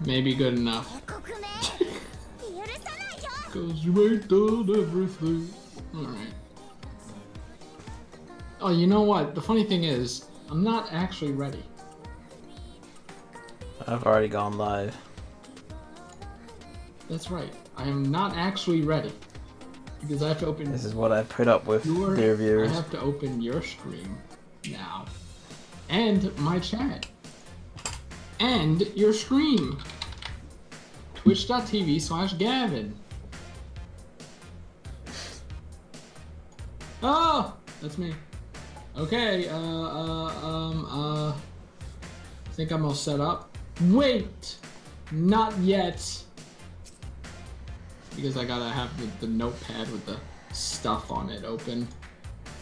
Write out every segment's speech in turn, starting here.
Maybe good enough. Cause you ain't done everything. Alright. Oh, you know what? The funny thing is, I'm not actually ready. I've already gone live. That's right. I am not actually ready. Because I have to open... This is what I put up with, dear viewers. I have to open your stream now. And my chat. And your stream. Twitch.tv/Gavin. Oh! That's me. Okay, I think I'm all set up. Wait! Not yet! Because I gotta have the notepad with the stuff on it open.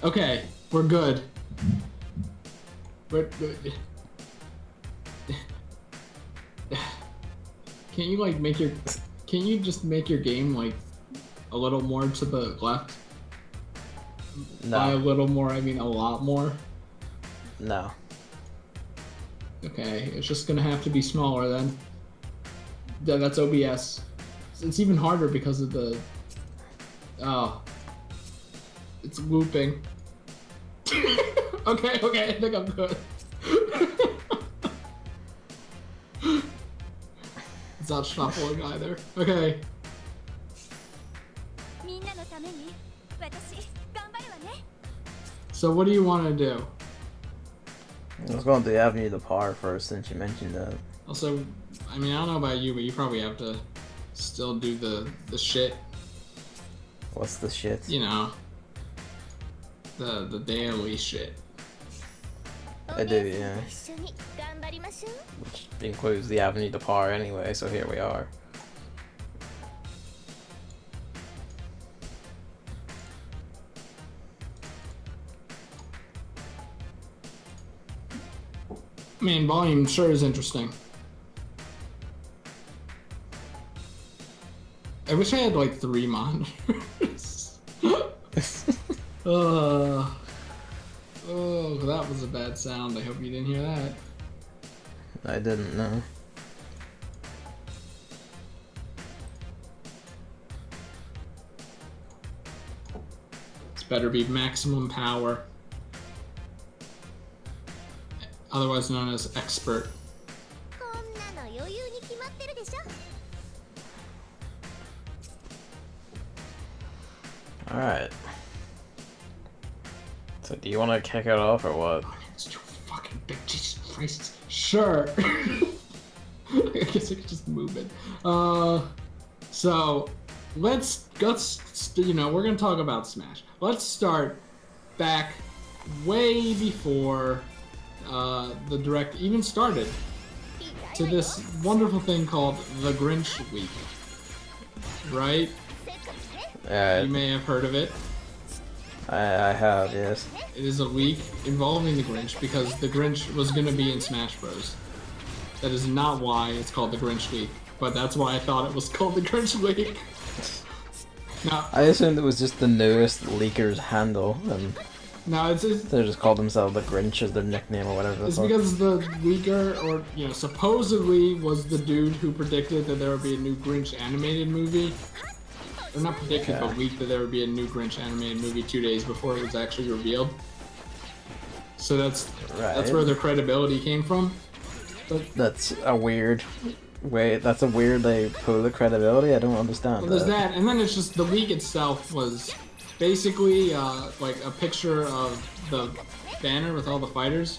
Okay, we're good. Can't you like make your... Can't you just make your game like a little more to the left? No. By a little more, I mean a lot more? No. Okay, it's just gonna have to be smaller then. Yeah, that's OBS. It's even harder because of the... Oh. It's looping. Okay, I think I'm good. It's not shuffling either. Okay. So what do you want to do? Let's go into the Avenue of the Par first, since you mentioned that. Also, I mean, I don't know about you, but you probably have to still do the shit. What's the shit? You know, the daily shit. I do, yeah. Which includes the Avenue of the Par anyway, so here we are. I mean, volume sure is interesting. I wish I had like 3 monitors. Oh, that was a bad sound. I hope you didn't hear that. I didn't know. This better be maximum power. Otherwise known as expert. Alright. So do you want to kick it off or what? Oh, it's too fucking big. Jesus Christ. Sure. I guess I could just move it. So let's you know, we're gonna talk about Smash. Let's start back way before the direct even started to this wonderful thing called the Grinch Week, right? You may have heard of it. I have, yes. It is a week involving the Grinch because the Grinch was going to be in Smash Bros. That is not why it's called the Grinch Week, but that's why I thought it was called the Grinch Week. Now, I assumed it was just the newest leaker's handle, and no, they just called themselves the Grinch as their nickname or whatever. It's because the leaker, or you know, supposedly was the dude who predicted that there would be a new Grinch animated movie. Or not predicted, but leaked that there would be a new Grinch animated movie 2 days before it was actually revealed. So that's where their credibility came from. But that's a weird way. That's a weird they pull the credibility. I don't understand. Well, there's that, and then it's just the leak itself was basically like a picture of the banner with all the fighters.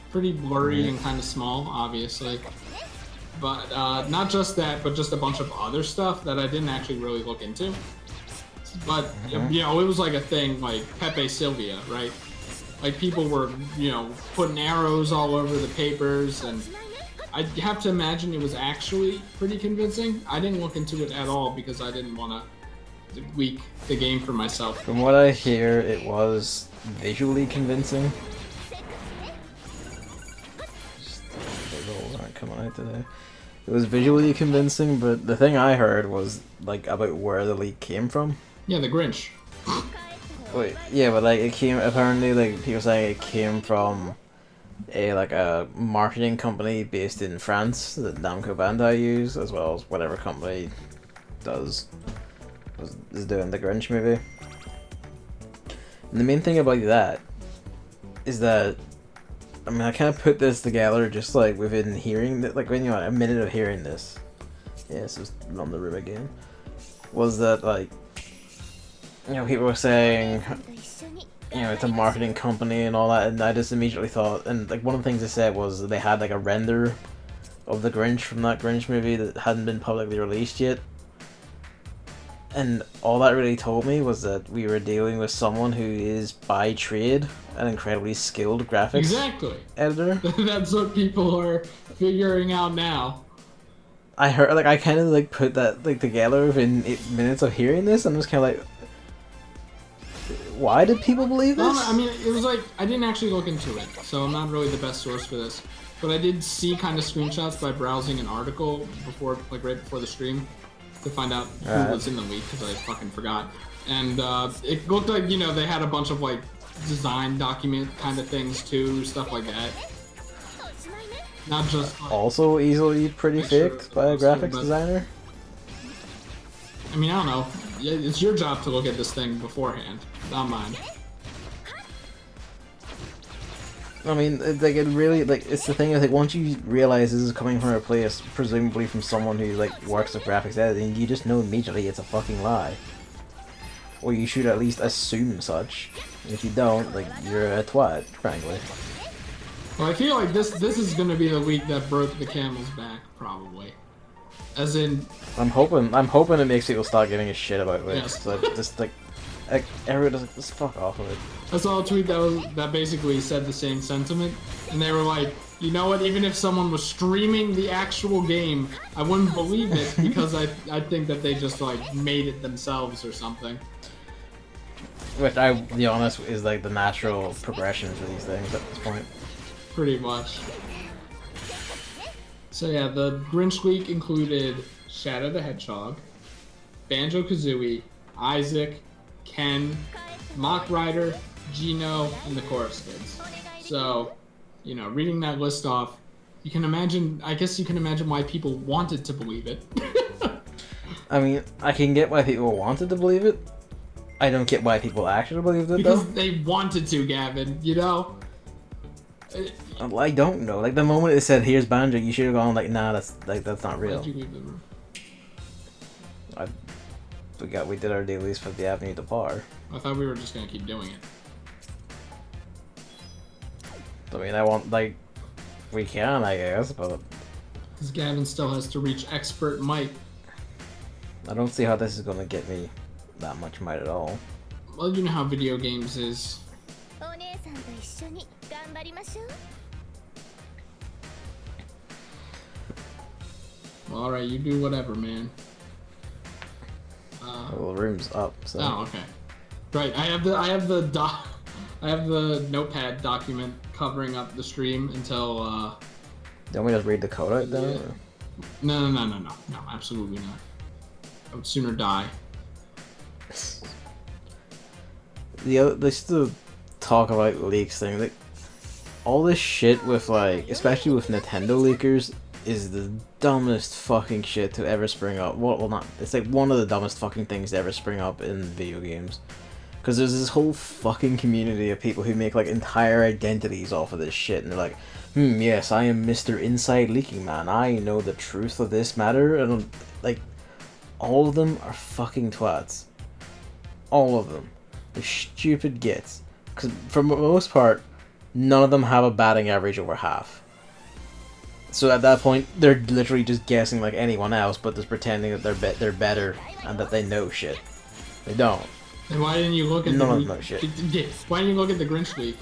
Pretty blurry and kind of small, obviously. But not just that, but just a bunch of other stuff that I didn't actually really look into. But, you know, it was like a thing like Pepe Sylvia, right? Like people were, you know, putting arrows all over the papers, and I have to imagine it was actually pretty convincing. I didn't look into it at all because I didn't want to leak the game for myself. From what I hear, it was visually convincing. The rolls aren't coming out today. It was visually convincing, but the thing I heard was like about where the leak came from. Yeah, the Grinch. Wait, yeah, but like it came apparently like people saying it came from a marketing company based in France that Namco Bandai use, as well as whatever company is doing the Grinch movie. And the main thing about that is that, I mean, I kind of put this together just like within hearing that, like when a minute of hearing this. Yes, just run the room again. Was that like, people were saying, it's a marketing company and all that, and I just immediately thought, and like one of the things they said was they had like a render of the Grinch from that Grinch movie that hadn't been publicly released yet. And all that really told me was that we were dealing with someone who is, by trade, an incredibly skilled graphics editor. That's what people are figuring out now. I heard, like, I kind of like put that like together within 8 minutes of hearing this, and I was kind of like, why did people believe this? Well, I mean, it was like, I didn't actually look into it, so I'm not really the best source for this. But I did see kind of screenshots by browsing an article before, like right before the stream, to find out who was in the leak, because I fucking forgot. And it looked like, they had a bunch of like design document kind of things too, stuff like that. Not just like, also easily pretty faked by a graphics designer. I mean, I don't know. It's your job to look at this thing beforehand, not mine. I mean, like, it really, like, it's the thing is, like, once you realize this is coming from a place, presumably from someone who, like, works with graphics editing, you just know immediately it's a fucking lie. Or you should at least assume such. If you don't, like, you're a twat, frankly. Well, I feel like this is gonna be the week that broke the camel's back, probably. As in... I'm hoping it makes people start giving a shit about it. Yes. So just, like, everyone just, just fuck off of it. I saw a tweet that basically said the same sentiment, and they were like, you know what, even if someone was streaming the actual game, I wouldn't believe it, because I think that they just, like, made it themselves or something. Which, I'll be honest, is, like, the natural progression for these things at this point. Pretty much. So yeah, the Grinch week included Shadow the Hedgehog, Banjo-Kazooie, Isaac, Ken, Mock Rider, Gino, and the Chorus Kids. So, reading that list off, I guess you can imagine why people wanted to believe it. I mean, I can get why people wanted to believe it. I don't get why people actually believed it, because though. they wanted to, Gavin, I don't know. Like, the moment it said, here's Banjo, you should have gone, like, nah, that's not real. Why'd you leave the room? We did our dailies for the Avenue de Par. I thought we were just gonna keep doing it. I mean, I want, like, we can, I guess, but... Because Gavin still has to reach expert might. I don't see how this is gonna get me that much might at all. Well, you know how video games is. Well, alright, you do whatever, man. Well, the room's up, so... Oh, okay. Right, I have the notepad document covering up the stream until, Don't we just read the code out there? Yeah. No, absolutely not. I would sooner die. They still talk about leaks thing. Like, all this shit with, like, especially with Nintendo leakers, is the dumbest fucking shit to ever spring up. Well, not. It's like one of the dumbest fucking things to ever spring up in video games. Because there's this whole fucking community of people who make, like, entire identities off of this shit, and they're like, yes, I am Mr. Inside Leaking Man. I know the truth of this matter, and, like, all of them are fucking twats. All of them. They're stupid gits. Because, for the most part, none of them have a batting average over half. So at that point, they're literally just guessing like anyone else, but just pretending that they're better and that they know shit. They don't. And why didn't you look at None of them know shit. Why didn't you look at the Grinch leak?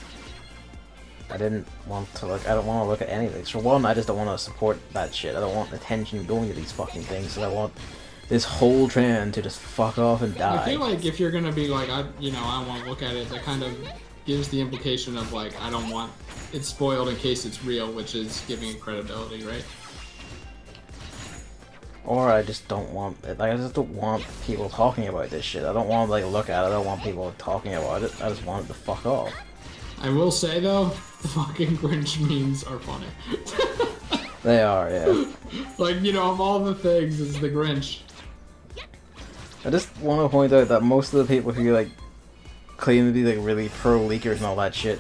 I didn't want to look. I don't want to look at any of these. For one, I just don't want to support that shit. I don't want attention going to these fucking things. So I want this whole trend to just fuck off and die. I feel like if you're gonna be like, I want to look at it, that kind of gives the implication of like, I don't want it spoiled in case it's real, which is giving it credibility, right? Or I just don't want it. Like, I just don't want people talking about this shit. I don't want to like look at it. I don't want people talking about it. I just want it to fuck off. I will say though, the fucking Grinch memes are funny. They are, yeah. Like, you know, of all the things, it's the Grinch. I just want to point out that most of the people who like claim to be like really pro leakers and all that shit,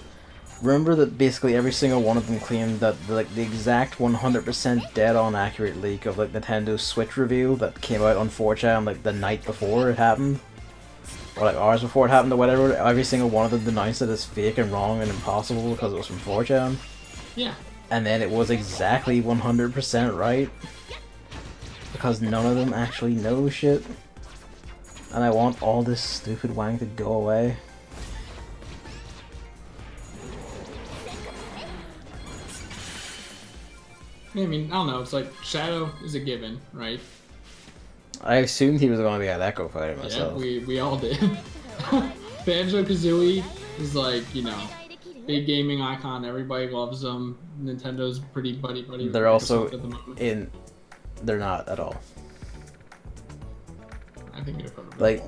remember that basically every single one of them claimed that like the exact 100% dead on accurate leak of like Nintendo's Switch reveal that came out on 4chan like the night before it happened, or like hours before it happened or whatever. Every single one of them denounced it as fake and wrong and impossible because it was from 4chan. Yeah. And then it was exactly 100% right. Because none of them actually know shit. And I want all this stupid wang to go away. I mean, I don't know, it's like, Shadow is a given, right? I assumed he was going to be an Echo Fighter myself. Yeah, we all did. Banjo-Kazooie is like, you know, big gaming icon, everybody loves them. Nintendo's pretty buddy-buddy. They're also in... They're not at all. I think they're probably like,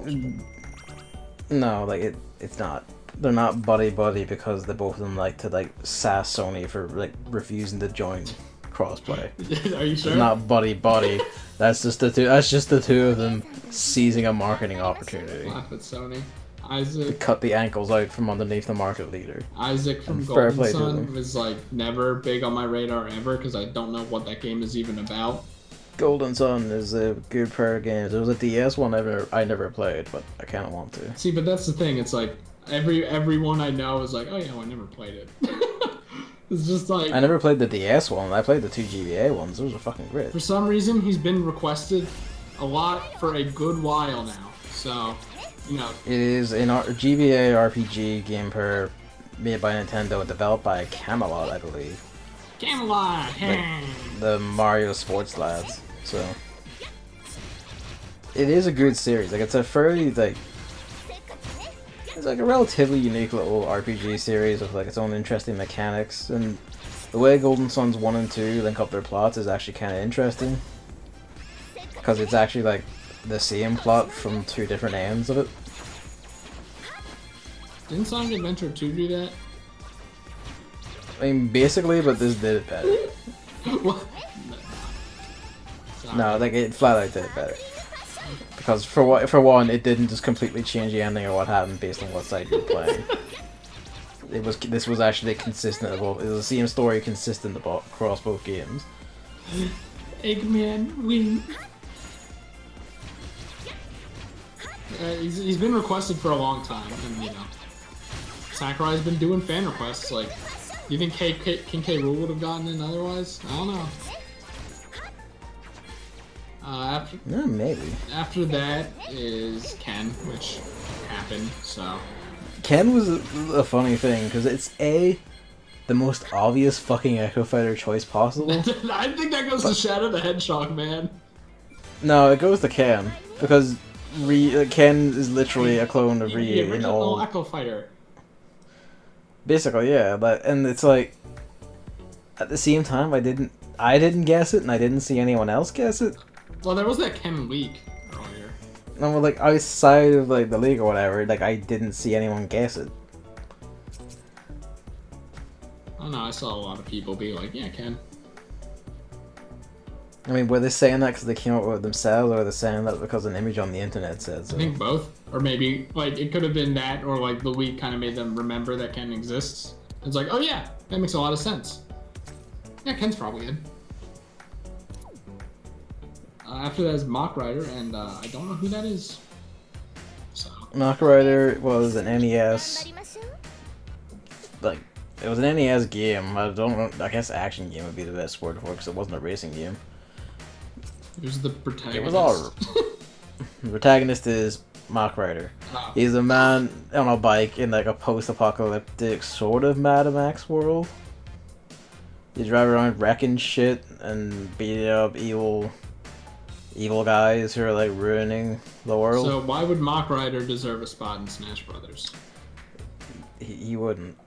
no, like it's not. They're not buddy-buddy because the both of them like to like sass Sony for like refusing to join crossplay. Are you sure? They're not buddy-buddy. That's just the two. That's just the two of them seizing a marketing opportunity. Laugh at Sony. To Isaac. cut the ankles out from underneath the market leader. Isaac from And fair Golden play to Sun them. was like never big on my radar ever because I don't know what that game is even about. Golden Sun is a good pair of games. There was a DS one I never played, but I kind of want to. See, but that's the thing. It's like everyone I know is like, oh yeah, well, I never played it. It's just like I never played the DS one. I played the two GBA ones. Those are fucking great. for some reason he's been requested a lot for a good while now. So, you know, It is an GBA RPG game pair made by Nintendo and developed by Camelot, I believe. Camelot. Like, the Mario Sports lads. So it is a good series. Like it's a fairly like it's like a relatively unique little RPG series with like its own interesting mechanics, and the way Golden Suns 1 and 2 link up their plots is actually kind of interesting because it's actually like the same plot from two different ends of it. Didn't Sonic Adventure 2 do that? I mean, basically, but this did it better. What? No, like it flat out did it better. Because for one, it didn't just completely change the ending or what happened based on what side you were playing. This was actually consistent. It was the same story consistent across both games. Eggman win. He's been requested for a long time, and you know, Sakurai's been doing fan requests. Like, you think King K. Rool would have gotten in otherwise? I don't know. Yeah, maybe. After that is Ken, which happened. So Ken was a funny thing because it's the most obvious fucking Echo Fighter choice possible. I think that goes to Shadow the Hedgehog, man. No, it goes to Ken because Ken is literally a clone of Ryu The in original all. Echo Fighter. Basically, yeah, and it's like at the same time I didn't guess it and I didn't see anyone else guess it. Well, there was that Ken leak earlier. No, like outside of like the league or whatever, like I didn't see anyone guess it. I don't know, I saw a lot of people be like, yeah, Ken. I mean, were they saying that because they came up with it themselves, or were they saying that because an image on the internet said so? I think both. Or maybe, like, it could have been that, or like the leak kind of made them remember that Ken exists. It's like, oh yeah, that makes a lot of sense. Yeah, Ken's probably in. After that is Mock Rider, and I don't know who that is. So. Mock Rider was an NES. Like, it was an NES game. I don't know. I guess action game would be the best word for it because it wasn't a racing game. Who's the protagonist? It was all. The protagonist is Mock Rider. Oh. He's a man on a bike in like a post-apocalyptic sort of Mad Max world. You drive around wrecking shit and beating up evil guys who are like ruining the world. So why would Mock Rider deserve a spot in Smash Brothers? He wouldn't.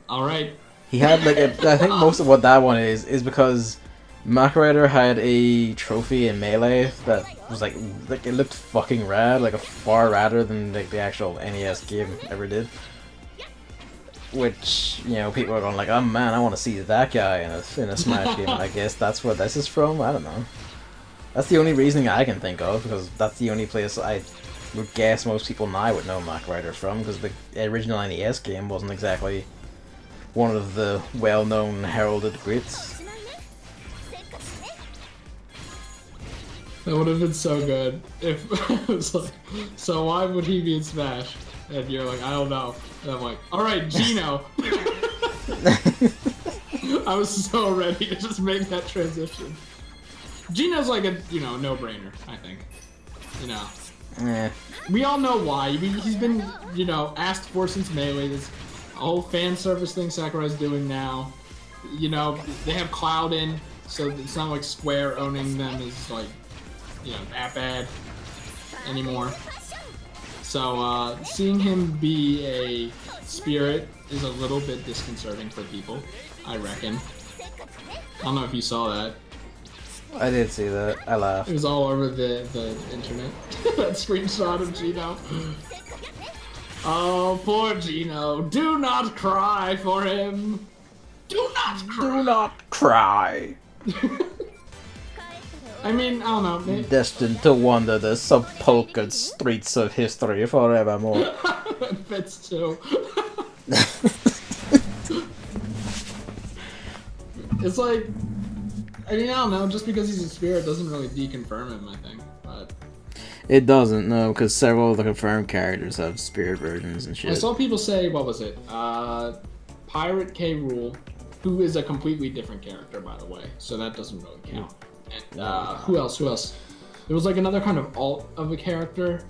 All right. He had like I think most of what that one is because Mock Rider had a trophy in Melee that was like it looked fucking rad, like a far radder than like the actual NES game ever did. which, you know, people are going like, oh man, I want to see that guy in a Smash game. And I guess that's where this is from. I don't know. That's the only reasoning I can think of, because that's the only place I would guess most people now would know Mac Rider from, because the original NES game wasn't exactly one of the well-known heralded greats. That would have been so good if it was like, so why would he be in Smash? And you're like, I don't know. And I'm like, alright, Gino. I was so ready to just make that transition. Gino's like a, you know, no-brainer, I think. You know. Yeah. We all know why. He's been, you know, asked for since Melee. This whole fan service thing Sakurai's doing now. You know, they have Cloud in, so it's not like Square owning them is like, you know, that bad anymore. So seeing him be a spirit is a little bit disconcerting for people, I reckon. I don't know if you saw that. I did see that. I laughed. It was all over the internet. That screenshot of Gino. Oh, poor Gino. Do not cry for him. Do not cry. Do not cry. I mean, I don't know. Maybe... Destined to wander the sepulchred streets of history forevermore. That fits too. It's like, I mean, I don't know. Just because he's a spirit doesn't really deconfirm him, I think. But it doesn't, no, because several of the confirmed characters have spirit versions and shit. I saw people say, what was it? Pirate K. Rool, who is a completely different character, by the way, so that doesn't really count. And who else? There was like another kind of alt of a character.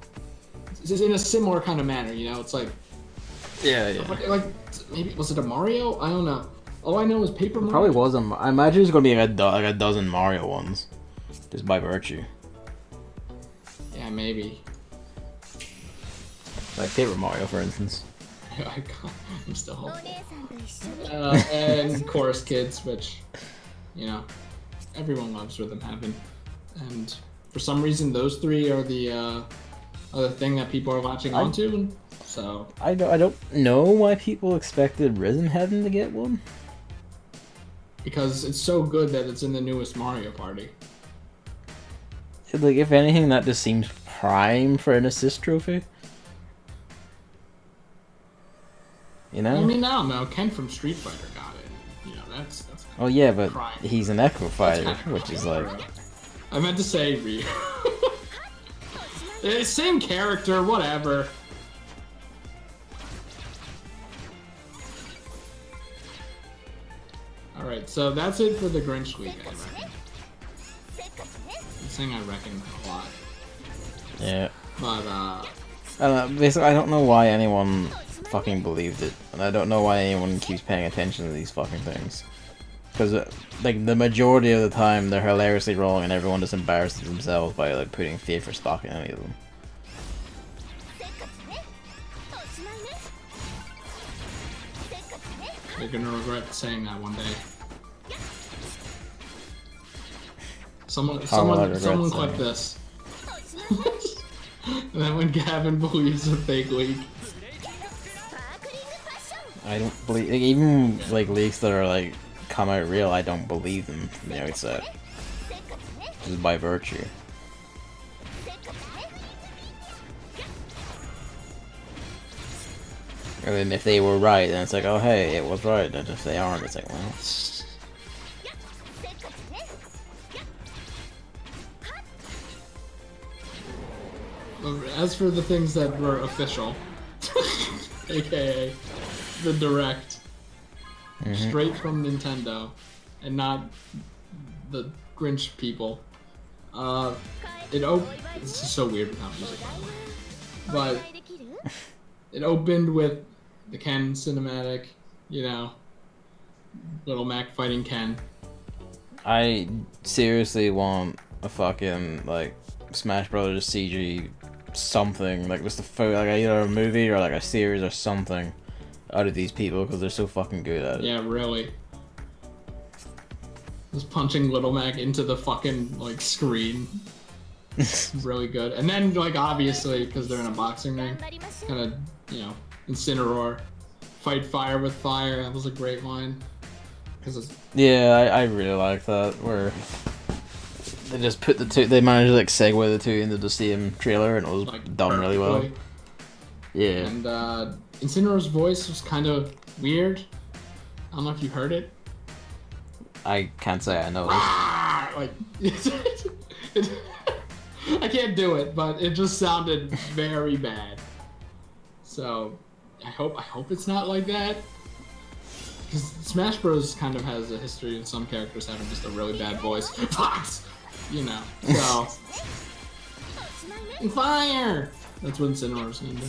It's in a similar kind of manner, you know? It's like... Yeah. Like, maybe, was it a Mario? I don't know. All I know is Paper Mario. Probably was I imagine there's gonna be like a dozen Mario ones, just by virtue. Yeah, maybe. Like Paper Mario, for instance. I'm still hopeful. And Chorus Kids, which, you know, everyone loves Rhythm Heaven, and for some reason those three are the thing that people are latching onto. And so I don't know why people expected Rhythm Heaven to get one. Because it's so good that it's in the newest Mario Party. Like, if anything, that just seems prime for an assist trophy. You know? I mean, I don't know. Ken from Street Fighter got it. You know, that's oh yeah, but prime. he's an Echo Fighter, which is like... I meant to say Ryu. Same character, whatever. Alright, so that's it for the Grinch week, I reckon. I'm saying I reckon a lot. Yeah. But, I don't know, basically, I don't know why anyone fucking believed it, and I don't know why anyone keeps paying attention to these fucking things. Because, like, the majority of the time, they're hilariously wrong, and everyone just embarrasses themselves by, like, putting faith or stock in any of them. you're gonna regret saying that one day. Someone clip this. And then when Gavin believes a fake leak. I don't believe, like, even like leaks that are like come out real, I don't believe them from the outset. Just by virtue. And then if they were right, then it's like, oh hey, it was right. And if they aren't, it's like, well. As for the things that were official, aka the Direct, straight from Nintendo, and not the Grinch people. This is so weird without music, by the way. But it opened with the Ken cinematic, you know, Little Mac fighting Ken. I seriously want a fucking like Smash Brothers CG something, like just like either a movie or like a series or something out of these people, because they're so fucking good at it. Yeah, really. Just punching Little Mac into the fucking like screen. Really good. And then like obviously because they're in a boxing ring, kind of, you know, Incineroar fight fire with fire. That was a great line. Yeah, I really like that, where they just put the two, they managed to like segue the two into the same trailer, and it was like, done really well. Yeah. And Incineroar's voice was kind of weird. I don't know if you heard it. I can't say I know. Like, I can't do it, but it just sounded very bad. So, I hope it's not like that. Because Smash Bros. Kind of has a history of some characters having just a really bad voice. Fox! You know, so... Fire! That's what Incineroar's gonna do.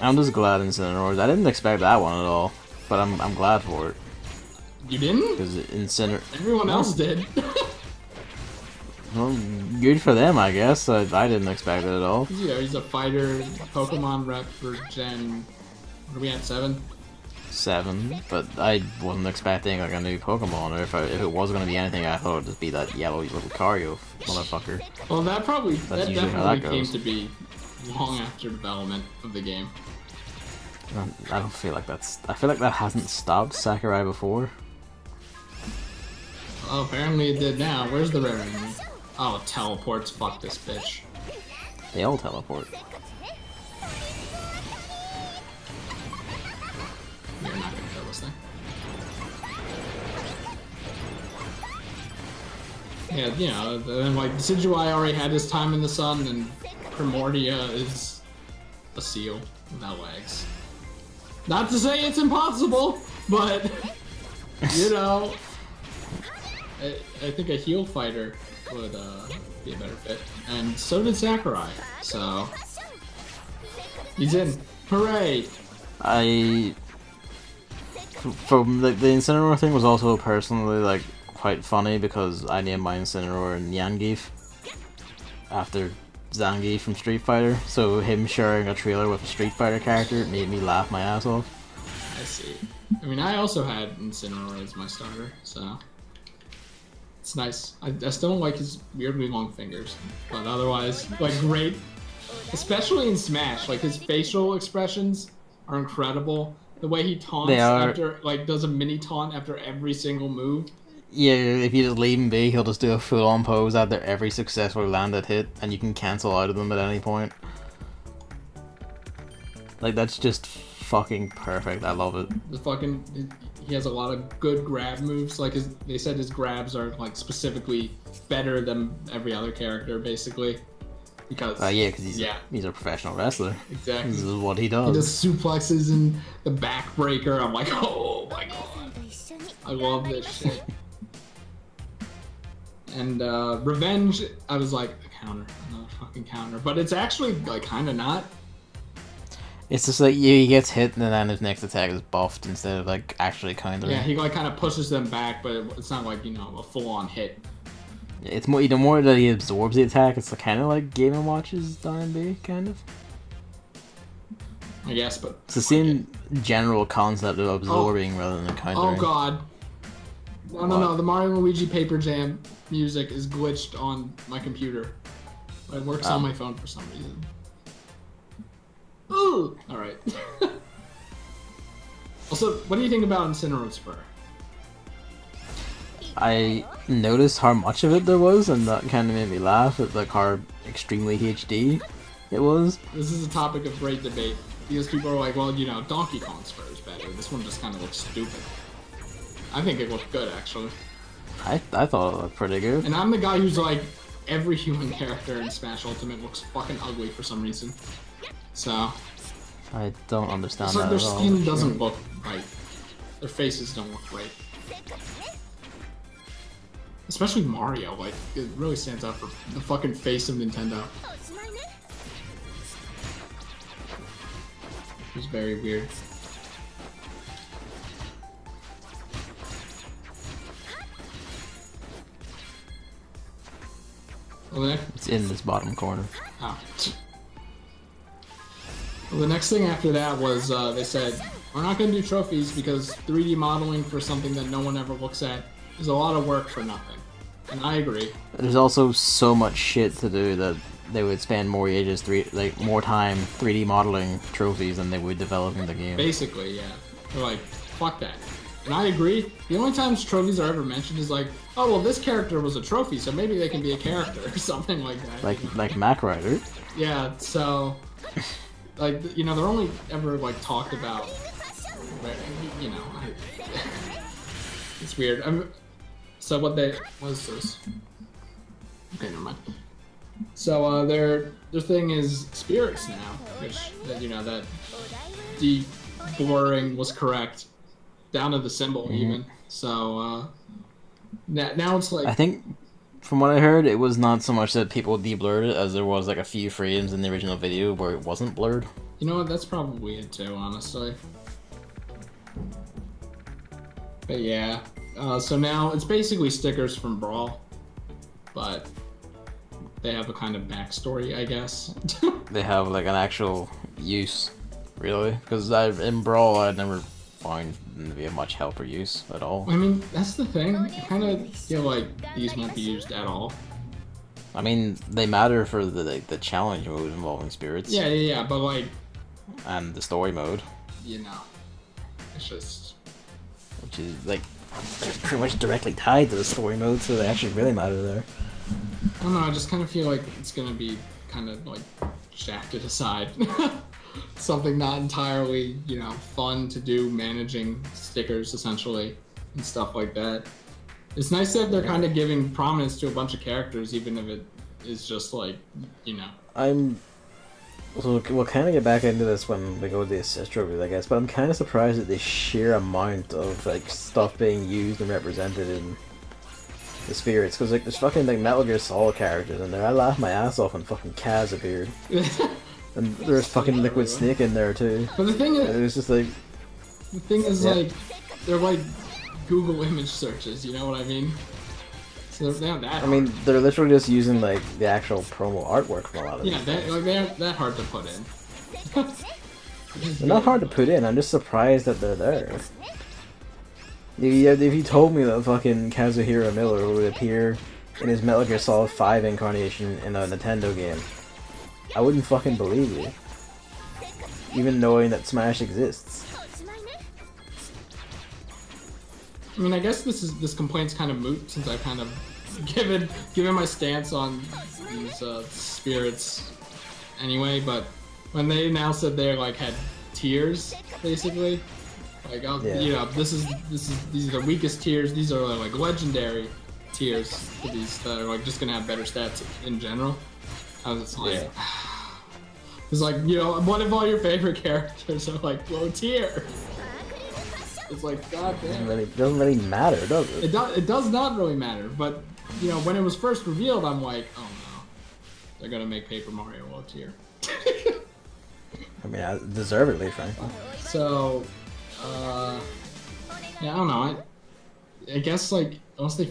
I'm just glad Incineroar. I didn't expect that one at all, but I'm glad for it. You didn't? Because Everyone else did. Well, good for them, I guess. I didn't expect it at all. Yeah, he's a fighter, Pokemon rep for Gen... What are we at, 7? 7, but I wasn't expecting like a new Pokemon, or if it was going to be anything, I thought it would just be that yellow little Lucario motherfucker. Well, that definitely came goes. to be long after development of the game. I don't feel like that's... I feel like that hasn't stopped Sakurai before. Oh, apparently it did now. Where's the rare enemy? Oh, it teleports. Fuck this bitch. They all teleport. You're not gonna kill this thing. Yeah, you know, then like Decidueye already had his time in the sun, and Primordia is a seal without legs. Not to say it's impossible, but you know, I think a heal fighter would be a better fit, and so did Sakurai. So he's in. Hooray! From the Incineroar thing was also personally like quite funny because I named my Incineroar Yangief after Zangief from Street Fighter, so him sharing a trailer with a Street Fighter character made me laugh my ass off. I see. I mean, I also had Incineroar as my starter, so it's nice. I still don't like his weirdly long fingers, but otherwise, like, great. Especially in Smash, like, his facial expressions are incredible. The way he taunts after, like, does a mini taunt after every single move. Yeah, if you just leave him be, he'll just do a full-on pose after every successful landed hit, and you can cancel out of them at any point. Like, that's just fucking perfect. I love it. He has a lot of good grab moves. Like, they said his grabs are, like, specifically better than every other character, basically. Because because he's a professional wrestler. Exactly. This is what he does. He does suplexes and the backbreaker. I'm like, oh my god. I love this shit. And Revenge, I was like, a counter. Another fucking counter. But it's actually, like, kind of not. It's just like, he gets hit and then his next attack is buffed instead of, like, actually countering. Yeah, he, like, kind of pushes them back, but it's not like, you know, a full-on hit. It's more, the more that he absorbs the attack, it's kind of like Game & Watch's R&B, kind of. I guess, but... It's the same general concept of absorbing rather than countering. Oh god. No, the Mario & Luigi Paper Jam music is glitched on my computer. It works on my phone for some reason. Ooh! Alright. Also, what do you think about Incineroar's fur? I noticed how much of it there was, and that kind of made me laugh at like how extremely HD it was. This is a topic of great debate, because people are like, well, you know, Donkey Kong's fur is better. This one just kind of looks stupid. I think it looked good, actually. I thought it looked pretty good. And I'm the guy who's like, every human character in Smash Ultimate looks fucking ugly for some reason. So... I don't understand it's like that their at all. skin doesn't look right. Their faces don't look right. Especially Mario, like, it really stands out for the fucking face of Nintendo. It was very weird. Well, it's in this bottom corner. Oh. Well, the next thing after that was, they said, we're not going to do trophies because 3D modeling for something that no one ever looks at is a lot of work for nothing. And I agree. There's also so much shit to do that they would spend more ages, more time 3D modeling trophies than they would developing the game. Basically, yeah. They're like, fuck that. And I agree. The only times trophies are ever mentioned is like, oh well, this character was a trophy, so maybe they can be a character or something like that. Like Mac Rider. Yeah. So, like, they're only ever like talked about. It's weird. So what is this? Okay, never mind. So their thing is spirits now, which that de-blurring was correct, down to the symbol even. So now it's like, I think from what I heard, it was not so much that people de-blurred it as there was like a few frames in the original video where it wasn't blurred. You know what? That's probably it too, honestly. But yeah, so now it's basically stickers from Brawl, but they have a kind of backstory, I guess. They have like an actual use, really, because in Brawl I never find them to be of much help or use at all. I mean, that's the thing. I kind of feel like these won't be used at all. I mean, they matter for the challenge mode involving spirits. Yeah, but like, and the story mode. It's just, which is like pretty much directly tied to the story mode, so they actually really matter there. I don't know, I just kind of feel like it's gonna be kind of like shafted aside. Something not entirely, fun to do, managing stickers essentially and stuff like that. It's nice that they're kind of giving prominence to a bunch of characters, even if it is just like, So we'll kind of get back into this when we go to the assist trophies, I guess, but I'm kind of surprised at the sheer amount of like stuff being used and represented in the spirits, because like there's fucking like Metal Gear Solid characters in there. I laughed my ass off when fucking Kaz appeared, and there's fucking Liquid Snake in there too. But the thing is, it was just like, like, they're like Google image searches. You know what I mean? So they're not that. I mean, they're literally just using like the actual promo artwork from a lot of these things. They aren't that hard to put in. They're not hard to put in. I'm just surprised that they're there. If you told me that fucking Kazuhiro Miller would appear in his Metal Gear Solid 5 incarnation in a Nintendo game, I wouldn't fucking believe you. Even knowing that Smash exists. I mean, I guess this complaint's kind of moot since I've kind of given my stance on these spirits anyway. But when they announced that they like had tiers, basically, like these are the weakest tiers. These are like legendary tiers for these that are like just gonna have better stats in general. I was just like, it's like, what if all your favorite characters are like low tier? It's like, god damn. It doesn't really matter, does it? It does not really matter, but when it was first revealed, I'm like, oh no, they're gonna make Paper Mario low tier. I mean, deservedly, frankly. So, yeah, I don't know. I guess like unless they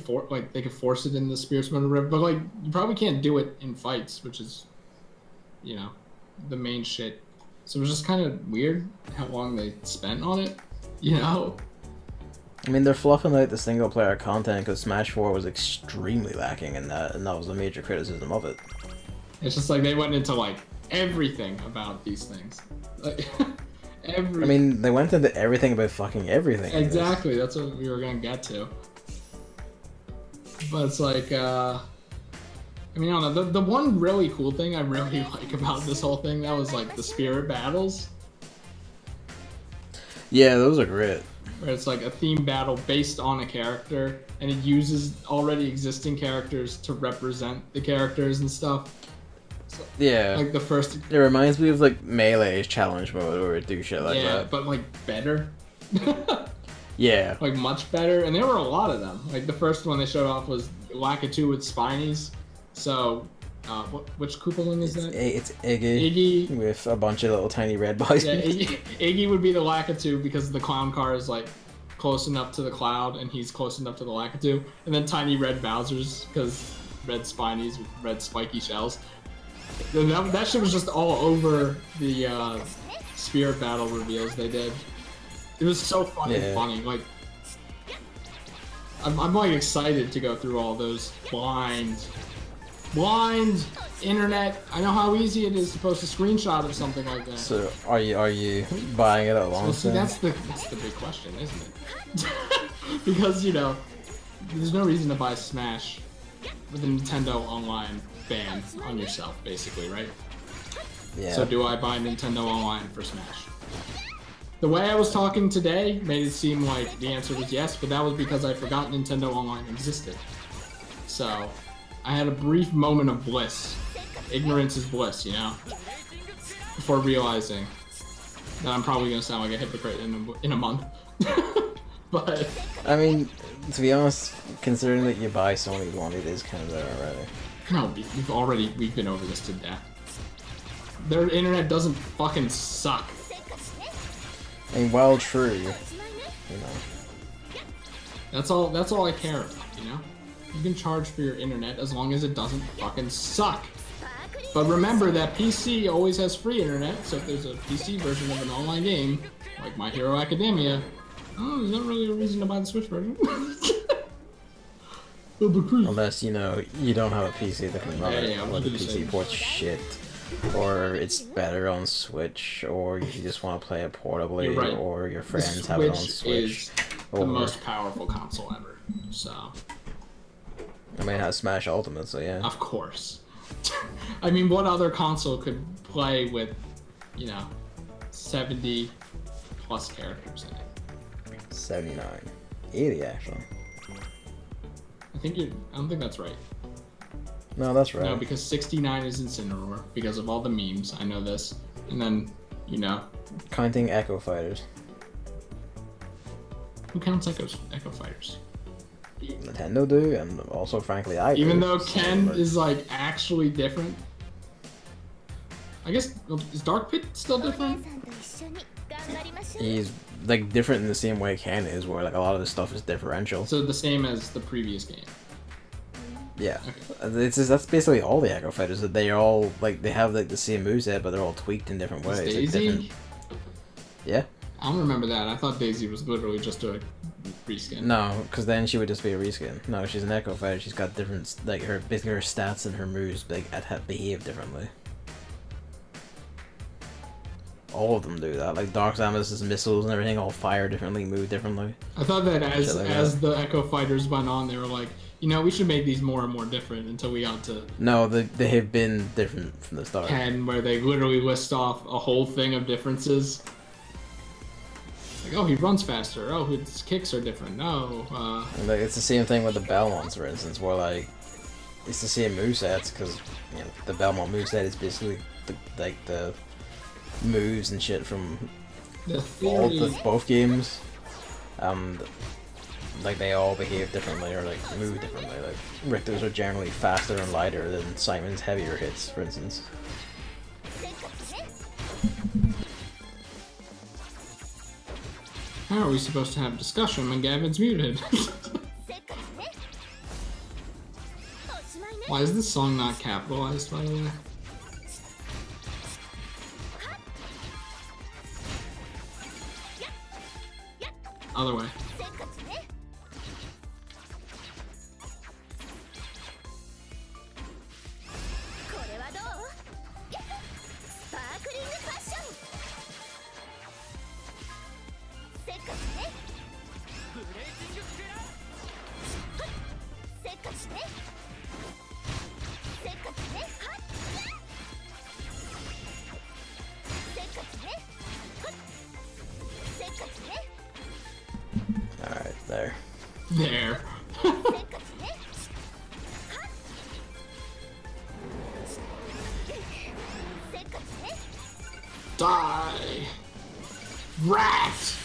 they could force it in the Spirits mode or whatever, but like you probably can't do it in fights, which is, the main shit. So it was just kind of weird how long they spent on it. I mean, they're fluffing out the single player content because Smash 4 was extremely lacking in that, and that was a major criticism of it. It's just like they went into like everything about these things. Like, I mean, they went into everything about fucking everything. Exactly, that's what we were gonna get to. But it's like, I mean, I don't know. The one really cool thing I really like about this whole thing, that was like the spirit battles. Yeah, those are great. Where it's like a theme battle based on a character, and it uses already existing characters to represent the characters and stuff. So, yeah. Like the first... It reminds me of like Melee's challenge mode where it do shit like that. Yeah, but like better. Yeah. Like much better, and there were a lot of them. Like the first one they showed off was Lakitu with Spinies. So... which Koopalin is that? It's Iggy. With a bunch of little tiny red boys. Yeah, Iggy would be the Lakitu because the clown car is like close enough to the cloud and he's close enough to the Lakitu. And then tiny red Bowsers because red Spinies with red spiky shells. And that shit was just all over the spirit battle reveals they did. It was so funny. Like, I'm like excited to go through all those blind blind internet. I know how easy it is to post a screenshot of something like that. So are you buying it at Well, launch? see, then? that's the big question, isn't it? Because, you know, there's no reason to buy Smash with a Nintendo Online ban on yourself, basically, right? Yeah. So do I buy Nintendo Online for Smash? The way I was talking today made it seem like the answer was yes, but that was because I forgot Nintendo Online existed. So I had a brief moment of bliss. Ignorance is bliss, you know? Before realizing that I'm probably going to sound like a hypocrite in a month. But I mean, to be honest, considering that you buy Sony one, it is kind of there already. no, we've been over this to death. Their internet doesn't fucking suck. I mean, while true, you know. That's all I care about, you know? You can charge for your internet as long as it doesn't fucking suck. But remember that PC always has free internet, so if there's a PC version of an online game, like My Hero Academia, there's not really a reason to buy the Switch version. Unless, you know, you don't have a PC that can run it, I or was the gonna say. PC port's shit, or it's better on Switch, or you just want to play it portably, You're right. or your The friends have it on Switch Switch. is the most powerful console ever, so I mean, it has Smash Ultimate, so yeah. of course. I mean, what other console could play with, you know, 70 plus characters in it? 79. 80, actually. I don't think that's right. No, that's right. No, because 69 is Incineroar because of all the memes. I know this. And then, you know, Counting Echo Fighters. who counts Echo Fighters? Nintendo do, and also, frankly, I do. Even though So, Ken but- is like actually different. I guess is Dark Pit still different? He's, like, different in the same way Ken is, where, like, a lot of his stuff is differential. So the same as the previous game. Yeah. Okay. It's just, that's basically all the Echo Fighters, that they all, like, they have, like, the same moveset, but they're all tweaked in different ways. Is like, Daisy? different... Yeah. I don't remember that. I thought Daisy was literally just a reskin. No, because then she would just be a reskin. No, she's an Echo Fighter. She's got different, like, basically her stats and her moves, like, behave differently. All of them do that. Like, Dark Samus's missiles and everything all fire differently, move differently. I thought that Shit like as the Echo Fighters went on, they were like, you know, we should make these more and more different until we got to No, they have been different from the start. 10, where they literally list off a whole thing of differences. Like, oh, he runs faster. Oh, his kicks are different. No, And, like, it's the same thing with the Belmonts, for instance, where, like, it's the same movesets, because, you know, the Belmont moveset is basically, the moves and shit from the theory. both games. Like, they all behave differently, or, like, move differently. Like, Richter's are generally faster and lighter than Simon's heavier hits, for instance. How are we supposed to have discussion when Gavin's muted? Why is this song not capitalized, by the way? Other way. Alright, there. There. Die! Rat!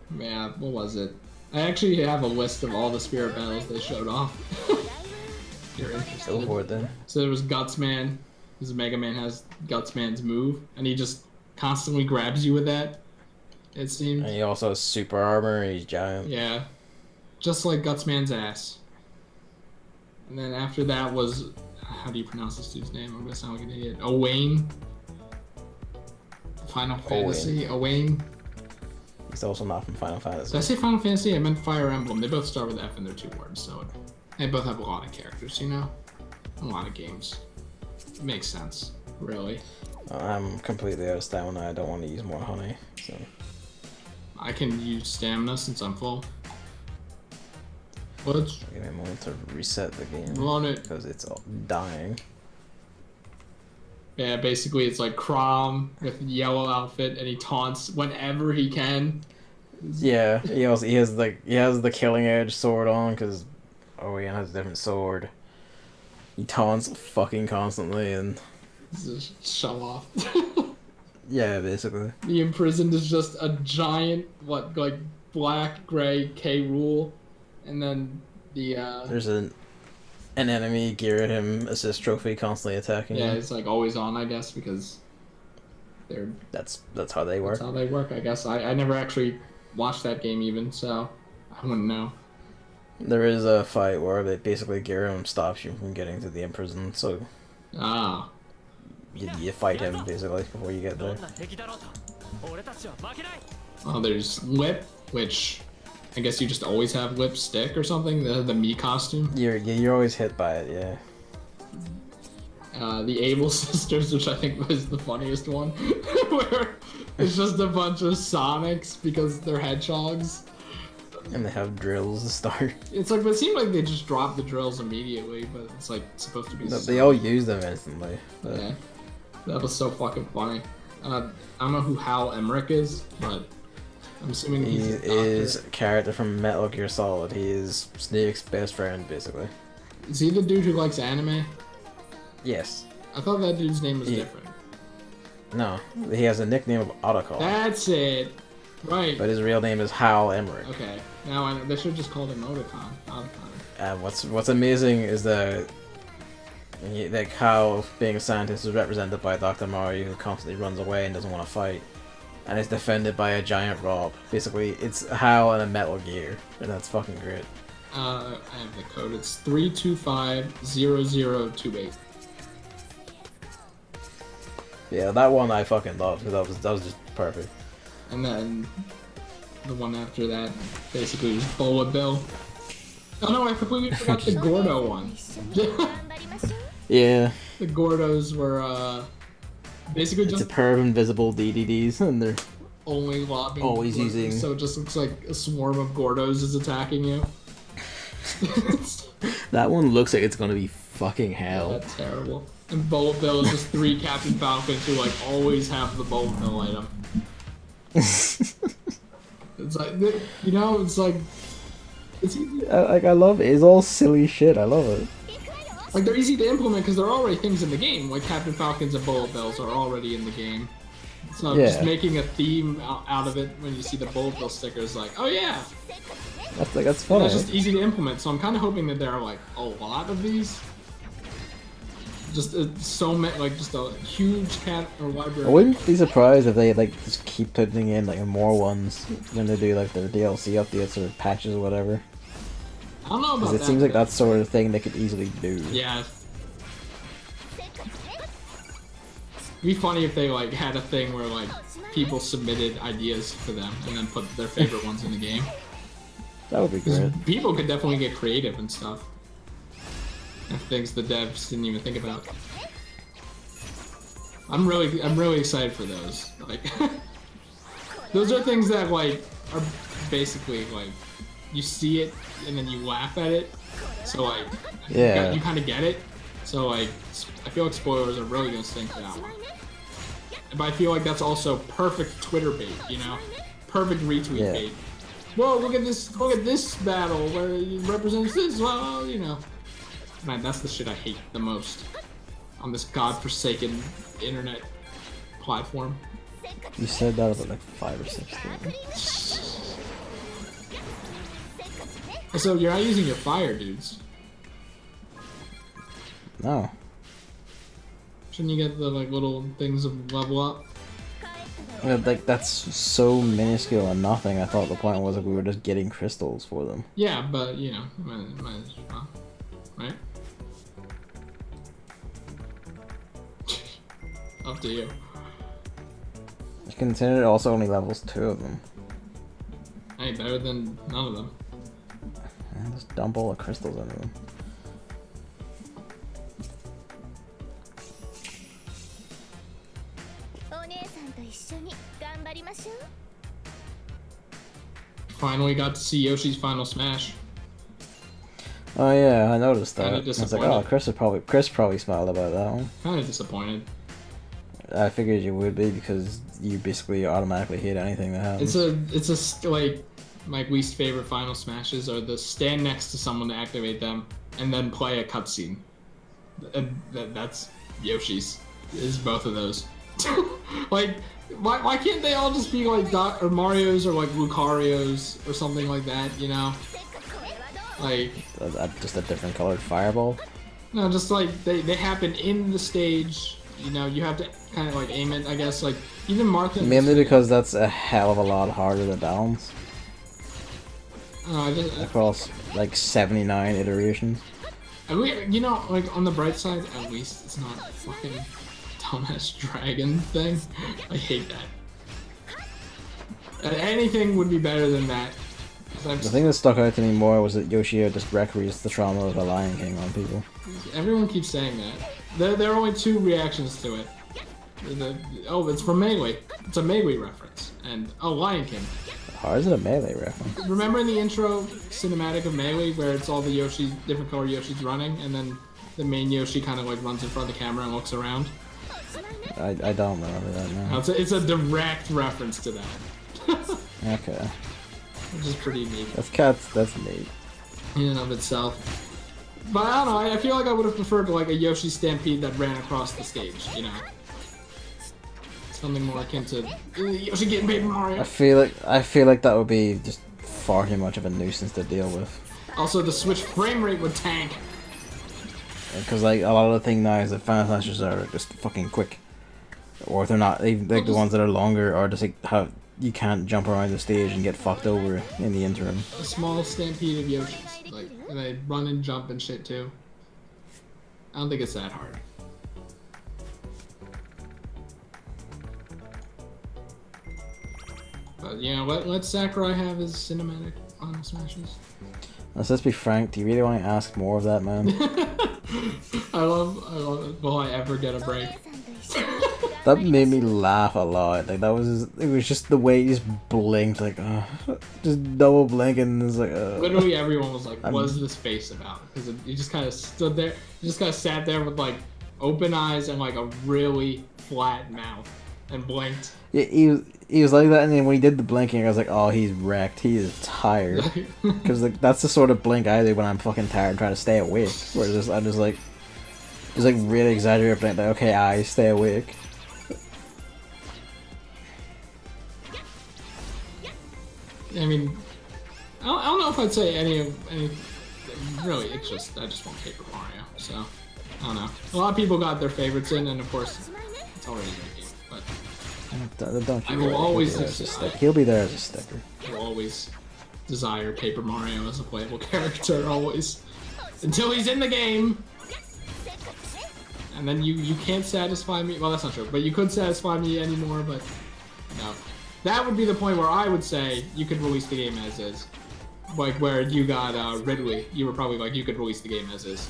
Man, what was it? I actually have a list of all the spirit battles they showed off. If you're interested. Go for it then. So there was Gutsman, because Mega Man has Gutsman's move, and he just constantly grabs you with that, it seems. And he also has super armor, and he's giant. Yeah. Just like Gutsman's ass. And then after that was, how do you pronounce this dude's name? I'm gonna sound like an idiot. Owain. Final Fantasy. Owain. He's also not from Final Fantasy. Did I say Final Fantasy? I meant Fire Emblem. They both start with F and they're 2 words, so they both have a lot of characters, you know? A lot of games. It makes sense, really. I'm completely out of stamina. I don't want to use more honey, so... I can use stamina since I'm full. What? Give me a moment to reset the game. On it. Because it's all dying. Yeah, basically it's like Chrom with yellow outfit, and he taunts whenever he can. Yeah, he has the Killing Edge sword on because Owen has a different sword. He taunts fucking constantly and Just show off. yeah, basically. The Imprisoned is just a giant like black gray K Rule, and then the There's an enemy gear him assist trophy constantly attacking yeah, him. it's like always on, I guess, because they're That's how they work. that's how they work, I guess. I never actually watched that game even, so I wouldn't know. There is a fight where they basically gear him stops you from getting to the Imprisoned, so Ah. you fight him basically before you get there. Oh, there's Whip, which I guess you just always have Whip stick or something, the Mii costume. You're always hit by it, yeah. The Able Sisters, which I think was the funniest one, where it's just a bunch of Sonics because they're hedgehogs. And they have drills to start. It's like, but it seemed like they just dropped the drills immediately, but it's like supposed to be. No, they all use them instantly. But... Yeah, that was so fucking funny. I don't know who Hal Emmerich is, but I'm assuming He he's is a character from Metal Gear Solid. He is Snake's best friend, basically. Is he the dude who likes anime? Yes. I thought that dude's name was different. No, he has a nickname of Otacon. That's it. Right. But his real name is Hal Emmerich. Okay. Now I know. They should have just called him Otacon. What's amazing is that Hal, being a scientist, is represented by Dr. Mario, who constantly runs away and doesn't want to fight, and is defended by a giant Rob. Basically, it's Hal and a Metal Gear, and that's fucking great. I have the code. It's 3250028. Yeah, that one I fucking loved because that was just perfect. And then the one after that basically was Bola Bill. Oh no, I completely forgot the Gordo one. Yeah. The Gordos were basically It's just a pair of invisible DDDs, and they're only lobbing. always using. So it just looks like a swarm of Gordos is attacking you. That one looks like it's gonna be fucking hell. That's terrible. And Bola Bill is just 3 Captain Falcons who like always have the Bola Bill item. It's like, you know, it's like, it's easy. I love it. It's all silly shit. I love it. Like, they're easy to implement because there are already things in the game. Like Captain Falcons and Bola Bills are already in the game. So just making a theme out of it when you see the Bola Bill stickers, like, oh yeah. That's funny. That's just easy to implement. So I'm kind of hoping that there are like a lot of these. Just so many, like just a huge cat or library. I wouldn't be surprised if they like just keep putting in like more ones when they do like their DLC updates or patches or whatever. I don't know about that. It seems like that sort of thing they could easily do. Yeah. It'd be funny if they like had a thing where like people submitted ideas for them and then put their favorite ones in the game. That would be great. People could definitely get creative and stuff. And things the devs didn't even think about. I'm really excited for those. Like, those are things that like are basically like you see it and then you laugh at it. So like, yeah, you kind of get it. So like, I feel like spoilers are really gonna stink for that one. But I feel like that's also perfect Twitter bait, you know, perfect retweet bait. Whoa, look at this battle where it represents this. Well, you know. Man, that's the shit I hate the most on this godforsaken internet platform. You said that about like 5 or 6 times. So you're not using your fire, dudes. No. Shouldn't you get the like little things of level up? Like that's so minuscule and nothing. I thought the point was that we were just getting crystals for them. Yeah, but you know, might as well, right? Up to you. You consider it also only levels 2 of them. Hey, better than none of them. Man, just dump all the crystals into them. Finally got to see Yoshi's final smash. Oh yeah, I noticed that. Kinda I was like, disappointed. oh, Chris probably smiled about that one. Kind of disappointed. I figured you would be because you basically automatically hit anything that happens. It's like my least favorite final smashes are the stand next to someone to activate them and then play a cutscene. And that's Yoshi's. Is both of those. Like, why can't they all just be like or Mario's or like Lucario's or something like that? You know, like Just a different colored fireball. no, just like they happen in the stage. You know, you have to kind of like aim it. I guess like even Martha. Mainly because that's a hell of a lot harder to balance. Across like 79 iterations. You know, like on the bright side, at least it's not a fucking dumbass dragon thing. I hate that. Anything would be better than that. The thing that stuck out to me more was that Yoshio just recreates the trauma of the Lion King on people. Everyone keeps saying that. There are only two reactions to it. Oh, it's from Melee. It's a Melee reference. And, oh, Lion King. How is it a Melee reference? Remember in the intro cinematic of Melee where it's all the Yoshis, different color Yoshis running, and then the main Yoshi kind of like runs in front of the camera and looks around? I don't remember that now. It's a direct reference to that. Okay. Which is pretty neat. That's neat. In and of itself. But I don't know, I feel like I would have preferred like a Yoshi Stampede that ran across the stage, you know? Something more akin to Yoshi getting Paper Mario. I feel like that would be just far too much of a nuisance to deal with. Also, the Switch frame rate would tank. Because like a lot of the thing now is that Final Smashes are just fucking quick, or if they're not, like the ones that are longer are just like how you can't jump around the stage and get fucked over in the interim. A small stampede of Yoshis, like and they run and jump and shit too. I don't think it's that hard. But you know, let Sakurai have his cinematic Final Smashes. Let's be frank. Do you really want to ask more of that, man? I love it. Will I ever get a break? That made me laugh a lot. Like it was just the way he just blinked, like just double blinking, and it's like. Literally everyone was like, "What is this face about?" Because he just kind of stood there, he just kind of sat there with like open eyes and like a really flat mouth, and blinked. Yeah, he was like that, and then when he did the blinking, I was like, "Oh, he's wrecked. He is tired." Because like that's the sort of blink I do when I'm fucking tired and trying to stay awake. Where I'm just like really exaggerated blink, like, okay, I stay awake. I mean, I don't know if I'd say any. Really, I just want Paper Mario. So I don't know. A lot of people got their favorites in, and of course, it's already in the game. But Don't you I will worry, always he'll be there as a sticker. I will always desire Paper Mario as a playable character. Always, until he's in the game. And then you can't satisfy me. Well, that's not true. But you could satisfy me anymore. But no, that would be the point where I would say you could release the game as is. Like where you got Ridley, you were probably like you could release the game as is.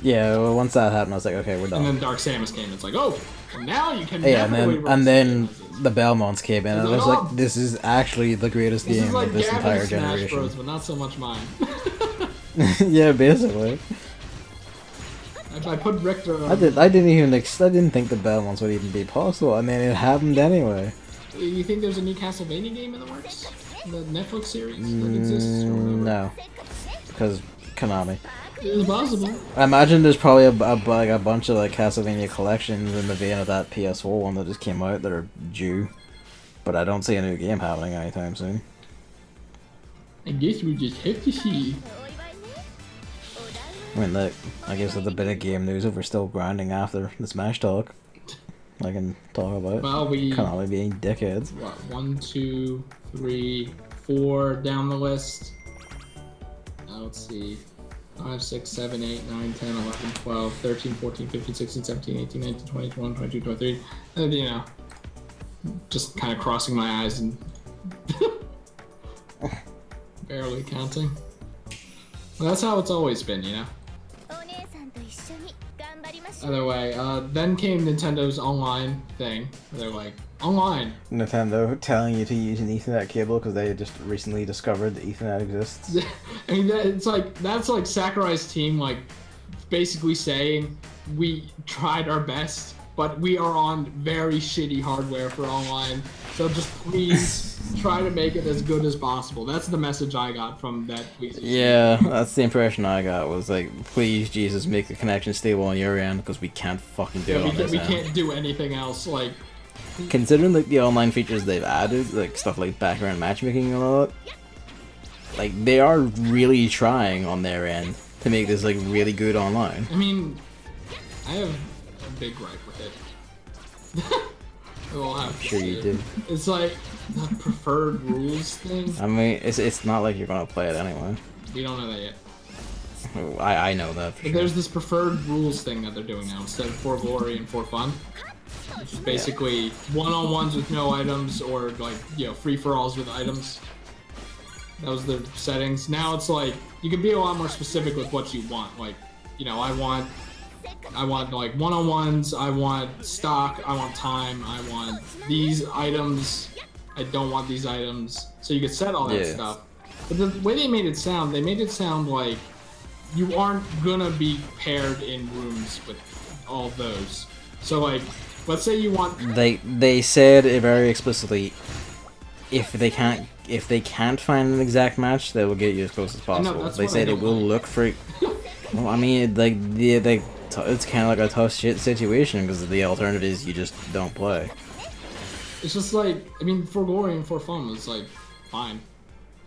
Yeah, well, once that happened, I was like, okay, we're done. And then Dark Samus came. It's like, oh, now you can. Yeah, and then the the Belmonts came in, and I was like, this is actually the greatest game like of this entire Smash generation. Bros, but not so much mine. Yeah, basically. I put Richter. I didn't think the Belmonts would even be possible, and then it happened anyway. You think there's a new Castlevania game in the works? The Netflix series that exists? Or No, because Konami. It's possible. I imagine there's probably a bunch of like Castlevania collections in the vein of that PS4 one that just came out that are due, but I don't see a new game happening anytime soon. I guess we just have to see. I mean, look, I guess with a bit of game news, if we're still grinding after the Smash talk, I can talk about Konami being dickheads. What, 1, 2, 3, 4 down the list. Let's see. 5, 6, 7, 8, 9, 10, 11, 12, 13, 14, 15, 16, 17, 18, 19, 20, 21, 22, 23. And, you know, just kind of crossing my eyes and... Barely counting. Well, that's how it's always been, you know? Either way, then came Nintendo's online thing. They're like, online. Nintendo telling you to use an Ethernet cable because they just recently discovered that Ethernet exists. I mean, that's like Sakurai's team, like, basically saying, we tried our best, but we are on very shitty hardware for online, so just please try to make it as good as possible. That's the message I got from that tweet. Yeah, that's the impression I got, was like, please, Jesus, make the connection stable on your end, because we can't fucking do it on this end. We can't do anything else, like... Considering, like, the online features they've added, like, stuff like background matchmaking and all that, like, they are really trying on their end to make this, like, really good online. I mean, I have a big gripe with it. We'll have to sure see you it. do. It's like the preferred rules thing. I mean, it's not like you're gonna play it anyway. We don't know that yet. I know that for But sure. there's this preferred rules thing that they're doing now instead of for glory and for fun. Which is basically one-on-ones with no items or like, you know, free-for-alls with items. That was the settings. Now it's like, you can be a lot more specific with what you want. Like, you know, I want like one-on-ones, I want stock, I want time, I want these items, I don't want these items. So you could set all that stuff. But the way they made it sound like you aren't gonna be paired in rooms with all those. So like, let's say you want... They said it very explicitly, if they can't find an exact match, they will get you as close as possible. They say they will look for... Well, I mean, like, it's kind of like a tough shit situation, because the alternative is you just don't play. It's just like, I mean, for glory and for fun was like, fine,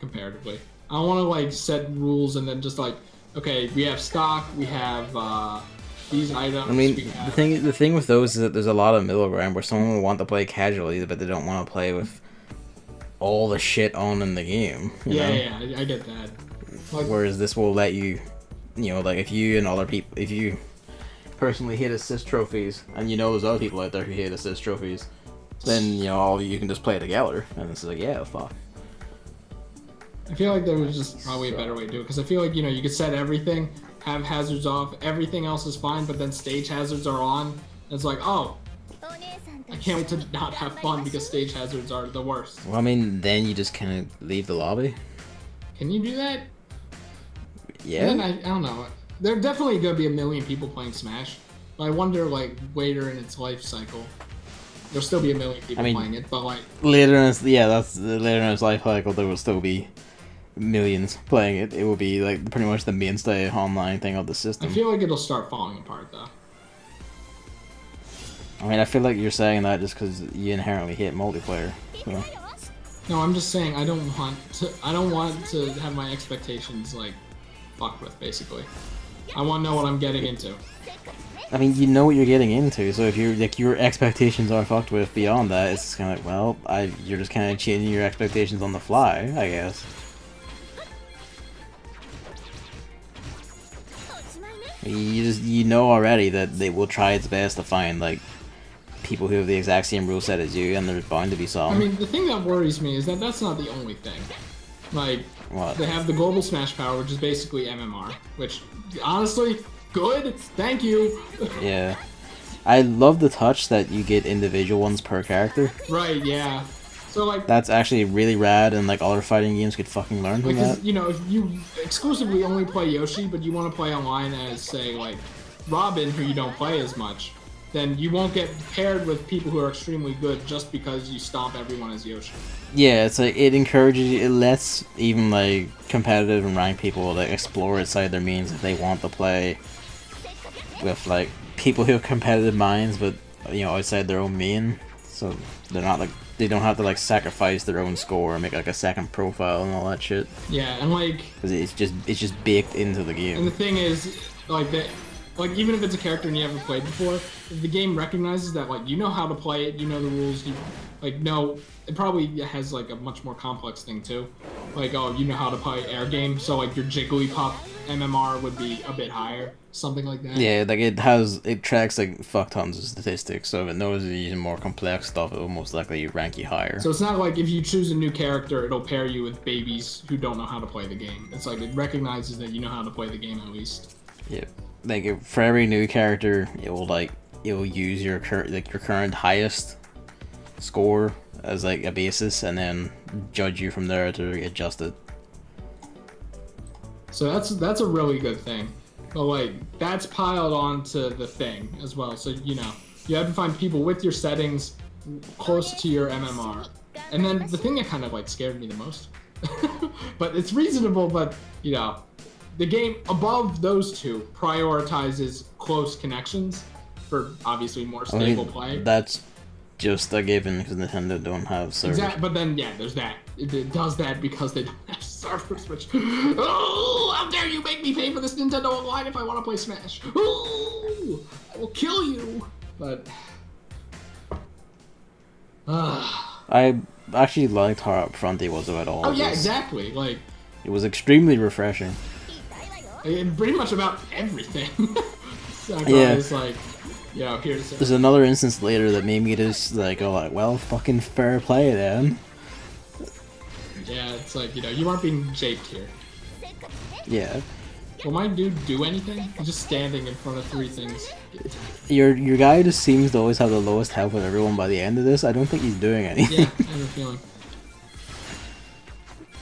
comparatively. I don't want to like set rules and then just like, okay, we have stock, we have these items. I mean, have... the thing with those is that there's a lot of middle ground where someone will want to play casually, but they don't want to play with all the shit on in the game. You know? Yeah, I get that. Like, whereas this will let you, you know, like if you and other people, if you personally hit assist trophies, and you know there's other people out there who hit assist trophies, then, you know, all of you can just play together, and it's like, yeah, fuck. I feel like there was just probably a better way to do it, because I feel like, you know, you could set everything, have hazards off, everything else is fine, but then stage hazards are on, and it's like, oh, I can't wait to not have fun because stage hazards are the worst. Well, I mean, then you just kind of leave the lobby. Can you do that? Yeah. And then I don't know. There are definitely going to be a million people playing Smash, but I wonder, like, later in its life cycle, there'll still be a million people playing it, but like... Later in its, later in its life cycle, there will still be millions playing it. It will be, like, pretty much the mainstay online thing of the system. I feel like it'll start falling apart, though. I mean, I feel like you're saying that just because you inherently hate multiplayer. So. No, I'm just saying I don't want to have my expectations, like, fucked with, basically. I want to know what I'm getting into. I mean, you know what you're getting into, so if you're, like, your expectations are fucked with beyond that, it's just kind of like, well, you're just kind of changing your expectations on the fly, I guess. You know already that they will try its best to find, like, people who have the exact same rule set as you, and there's bound to be some. I mean, the thing that worries me is that that's not the only thing. Like, what? They have the global smash power, which is basically MMR, which, honestly, good, thank you. Yeah. I love the touch that you get individual ones per character. Right, yeah. So, like... That's actually really rad, and, like, other fighting games could fucking learn from that. You know, if you exclusively only play Yoshi, but you want to play online as, say, like, Robin, who you don't play as much, then you won't get paired with people who are extremely good just because you stomp everyone as Yoshi. Yeah, it's like, it encourages you, it lets even, like, competitive and ranked people, like, explore outside their means if they want to play with, like, people who have competitive minds, but, you know, outside their own mean, so they're not, like, they don't have to, like, sacrifice their own score and make, like, a second profile and all that shit. Yeah, and, like... Because it's just baked into the game. And the thing is, like, even if it's a character you never played before, if the game recognizes that, like, you know how to play it, you know the rules, you, like, no, it probably has, like, a much more complex thing, too. Like, oh, you know how to play air game, so, like, your Jigglypuff MMR would be a bit higher, something like that. Yeah, like it tracks like fuck tons of statistics, so if it knows you're using more complex stuff, it will most likely rank you higher. So it's not like if you choose a new character, it'll pair you with babies who don't know how to play the game. It's like it recognizes that you know how to play the game at least. Yeah, like for every new character, it will use your current highest score as like a basis, and then judge you from there to adjust it. So that's a really good thing. But like that's piled onto the thing as well. So you know you have to find people with your settings close to your MMR. And then the thing that kind of like scared me the most, but it's reasonable. But you know, the game above those two prioritizes close connections for obviously more stable play. That's just a given because Nintendo don't have servers. Exactly, but then yeah, there's that. It does that because they don't have servers. Which, oh, how dare you make me pay for this Nintendo Online if I want to play Smash? Oh, I will kill you. But I actually liked how upfront it was about all. Oh of yeah, this. exactly. Like it was extremely refreshing. Pretty much about everything. So yeah. It's like, you know, here's. There's another instance later that made me just like go like, well, fucking fair play then. Yeah, it's like, you know, you aren't being japed here. Yeah. Will my dude do anything? He's just standing in front of three things. Your guy just seems to always have the lowest health of everyone by the end of this. I don't think he's doing anything. Yeah, I have a feeling.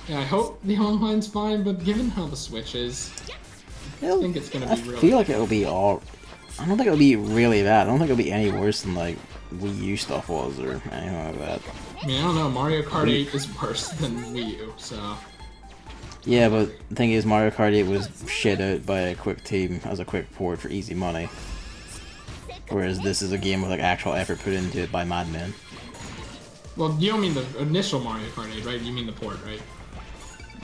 Yeah, I hope the online's fine, but given how the Switch is, I think it's gonna be really. I feel like it'll be all. I don't think it'll be really bad. I don't think it'll be any worse than like Wii U stuff was or anything like that. I mean, I don't know. Mario Kart 8 is worse than Wii U, so. Yeah, but the thing is, Mario Kart 8 was shit out by a quick team as a quick port for easy money. Whereas this is a game with like actual effort put into it by madmen. Well, you don't mean the initial Mario Kart 8, right? You mean the port, right?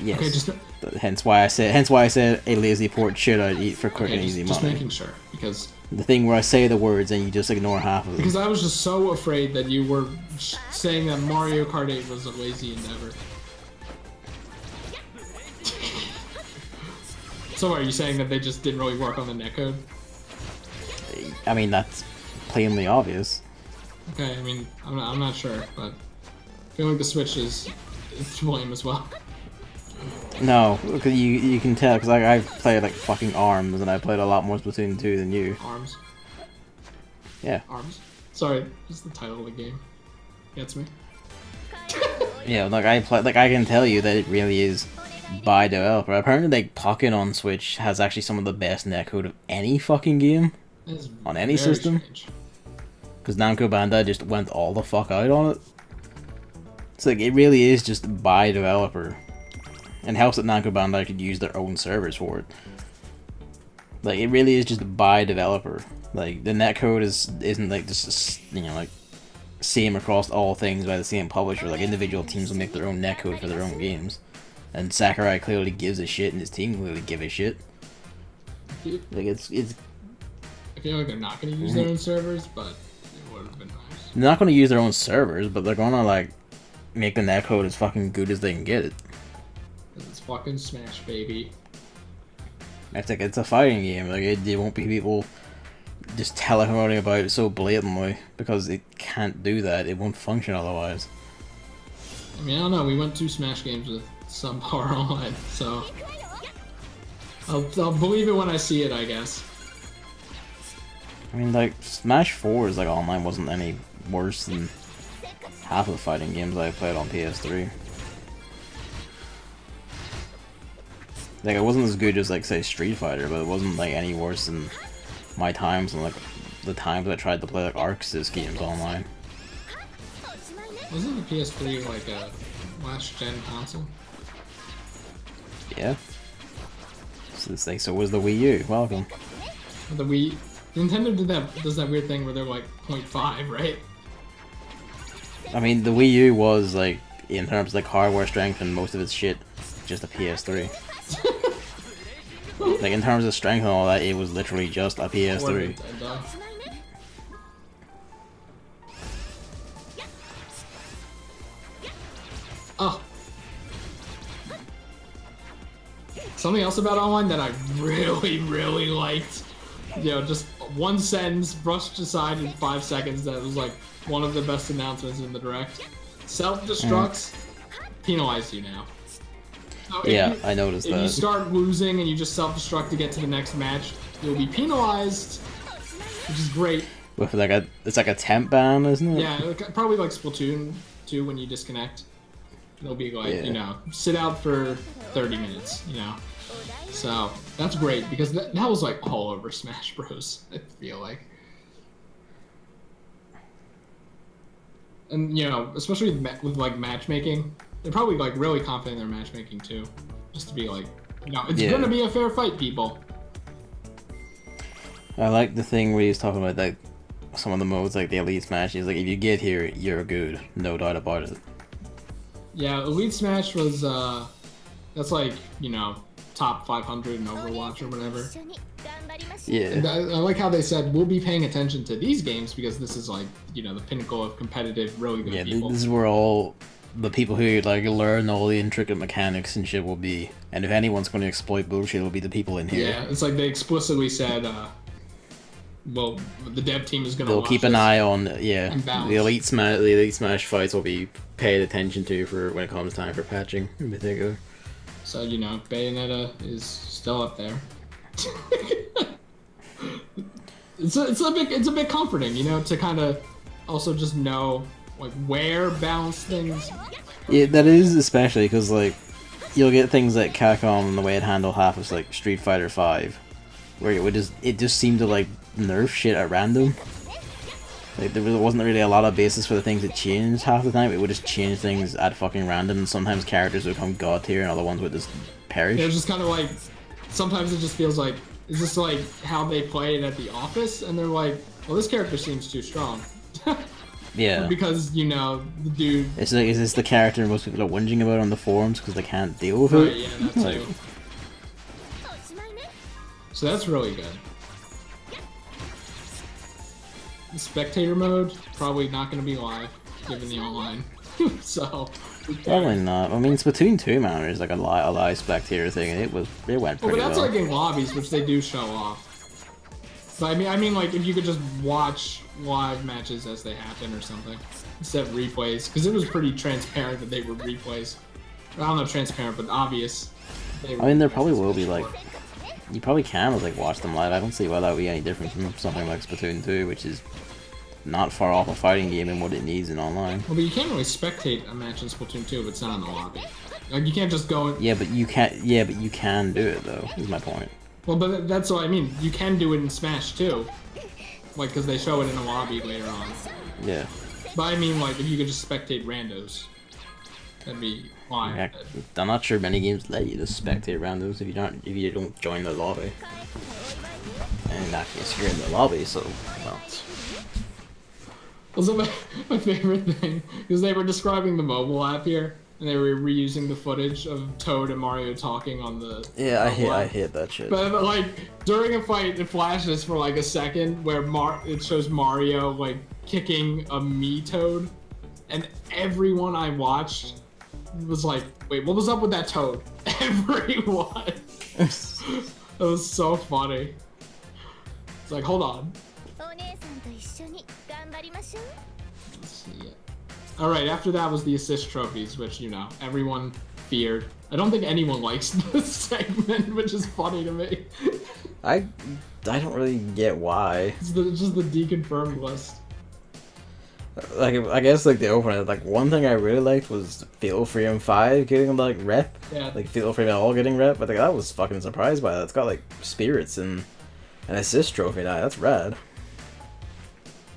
Yes. Okay, just. Hence why I said a lazy port should out eat for quick and easy money. Just making sure, because. The thing where I say the words and you just ignore half of them. Because I was just so afraid that you were saying that Mario Kart 8 was a lazy endeavor. So are you saying that they just didn't really work on the netcode? I mean, that's plainly obvious. Okay, I mean, I'm not sure, but I feel like the Switch is to blame as well. No, because you can tell, because I've played like fucking ARMS, and I played a lot more Splatoon 2 than you. ARMS? Yeah. ARMS? Sorry, just the title of the game. Gets me. Yeah, like I can tell you that it really is by developer. Apparently, like Pocket on Switch has actually some of the best netcode of any fucking game on any system. Because Namco Bandai just went all the fuck out on it. It's like it really is just by developer. And helps that Namco Bandai could use their own servers for it. Like it really is just by developer. Like the netcode isn't like just, you know, like same across all things by the same publisher. Like individual teams will make their own netcode for their own games, and Sakurai clearly gives a shit, and his team clearly give a shit. Like it's. I feel like they're not going to use their own servers, but it would have been nice. They're not going to use their own servers, but they're going to like make the netcode as fucking good as they can get it. It's fucking Smash, baby. It's like it's a fighting game. Like it won't be people just telepromoting about it so blatantly because it can't do that. It won't function otherwise. I mean, I don't know. We went 2 Smash games with some power online, so I'll believe it when I see it, I guess. I mean, like Smash 4's like online wasn't any worse than half of the fighting games I played on PS3. Like it wasn't as good as like say Street Fighter, but it wasn't like any worse than my times and like the times I tried to play like ArcSys games online. Wasn't the PS3 like a last gen console? Yeah. So it's like, so was the Wii U. Welcome. The Wii, Nintendo does that weird thing where they're like 0.5, right? I mean, the Wii U was like in terms of like hardware strength and most of its shit, just a PS3. Like in terms of strength and all that, it was literally just a PS3. Oh. Something else about online that I really, really liked, you know, just one sentence brushed aside in 5 seconds that was like one of the best announcements in the Direct. Self-destructs penalize you now. So Yeah, I noticed that. If you start losing and you just self-destruct to get to the next match, you'll be penalized, which is great. With like it's like a temp ban, isn't it? Yeah, probably like Splatoon 2 when you disconnect. It'll be like, you know, sit out for 30 minutes, you know. So, that's great, because that was like all over Smash Bros, I feel like. And, you know, especially with like matchmaking, they're probably like really confident in their matchmaking too. Just to be like, you know, it's gonna be a fair fight, people. I like the thing where he's talking about like some of the modes, like the Elite Smash. He's like, if you get here, you're good, no doubt about it. Yeah, Elite Smash was, that's like, you know, top 500 in Overwatch or whatever. Yeah. And I like how they said, we'll be paying attention to these games because this is like, you know, the pinnacle of competitive, really good people. This is where all the people who like learn all the intricate mechanics and shit will be. And if anyone's going to exploit bullshit, it'll be the people in here. Yeah, it's like they explicitly said, well, the dev team is going to They'll keep an eye on, the Elite Smash fights will be paid attention to for when it comes time for patching in particular. So, you know, Bayonetta is still up there. it's a bit comforting, you know, to kind of also just know like where balance things. Yeah, that is especially because like you'll get things like Capcom and the way it handled half of like Street Fighter V, where it just seemed to like nerf shit at random. Like there really wasn't really a lot of basis for the things that changed half the time. It would just change things at fucking random, and sometimes characters would become god tier and other ones would just perish. It was just kind of like, sometimes it just feels like, is this like how they play it at the office? And they're like, well, this character seems too strong. Yeah. Because, you know, the dude... It's like, is this the character most people are whinging about on the forums because they can't deal with right, it? Yeah, that too. So that's really good. The spectator mode, probably not going to be live, given the online. So... Probably not. I mean, Splatoon 2 man is like a live spectator thing, and it went pretty well. But that's like in lobbies, which they do show off. But I mean, like if you could just watch live matches as they happen or something, instead of replays, because it was pretty transparent that they were replays. I don't know, transparent, but obvious. I mean, there probably will be like, you probably can like watch them live. I don't see why that would be any different from something like Splatoon 2, which is not far off a fighting game and what it needs in online. Well, but you can't really spectate a match in Splatoon 2 if it's not in the lobby. Like you can't just go. Yeah, but you can't. Yeah, but you can do it though. Is my point. Well, but that's what I mean. You can do it in Smash too, like because they show it in the lobby later on. Yeah. But I mean, like if you could just spectate randos, that'd be fine. Yeah, I'm not sure many games let you just spectate randos if you don't join the lobby. And in that case, you're in the lobby, so well. Also, my favorite thing, because they were describing the mobile app here, and they were reusing the footage of Toad and Mario talking on the... Yeah, I hate that shit. But, like, during a fight, it flashes for, like, a second where it shows Mario, like, kicking a Mii Toad, and everyone I watched was like, wait, what was up with that Toad? Everyone! That was so funny. It's like, hold on. Let's see it. Alright, after that was the assist trophies, which, you know, everyone feared. I don't think anyone likes this segment, which is funny to me. I don't really get why. It's just the deconfirmed list. Like, I guess, like, the opener, like, one thing I really liked was Fatal Frame 5 getting, like, rep. Yeah. Like, Fatal Frame all getting rep. But, like, I was fucking surprised by that. It's got, like, spirits and an assist trophy now. That's rad.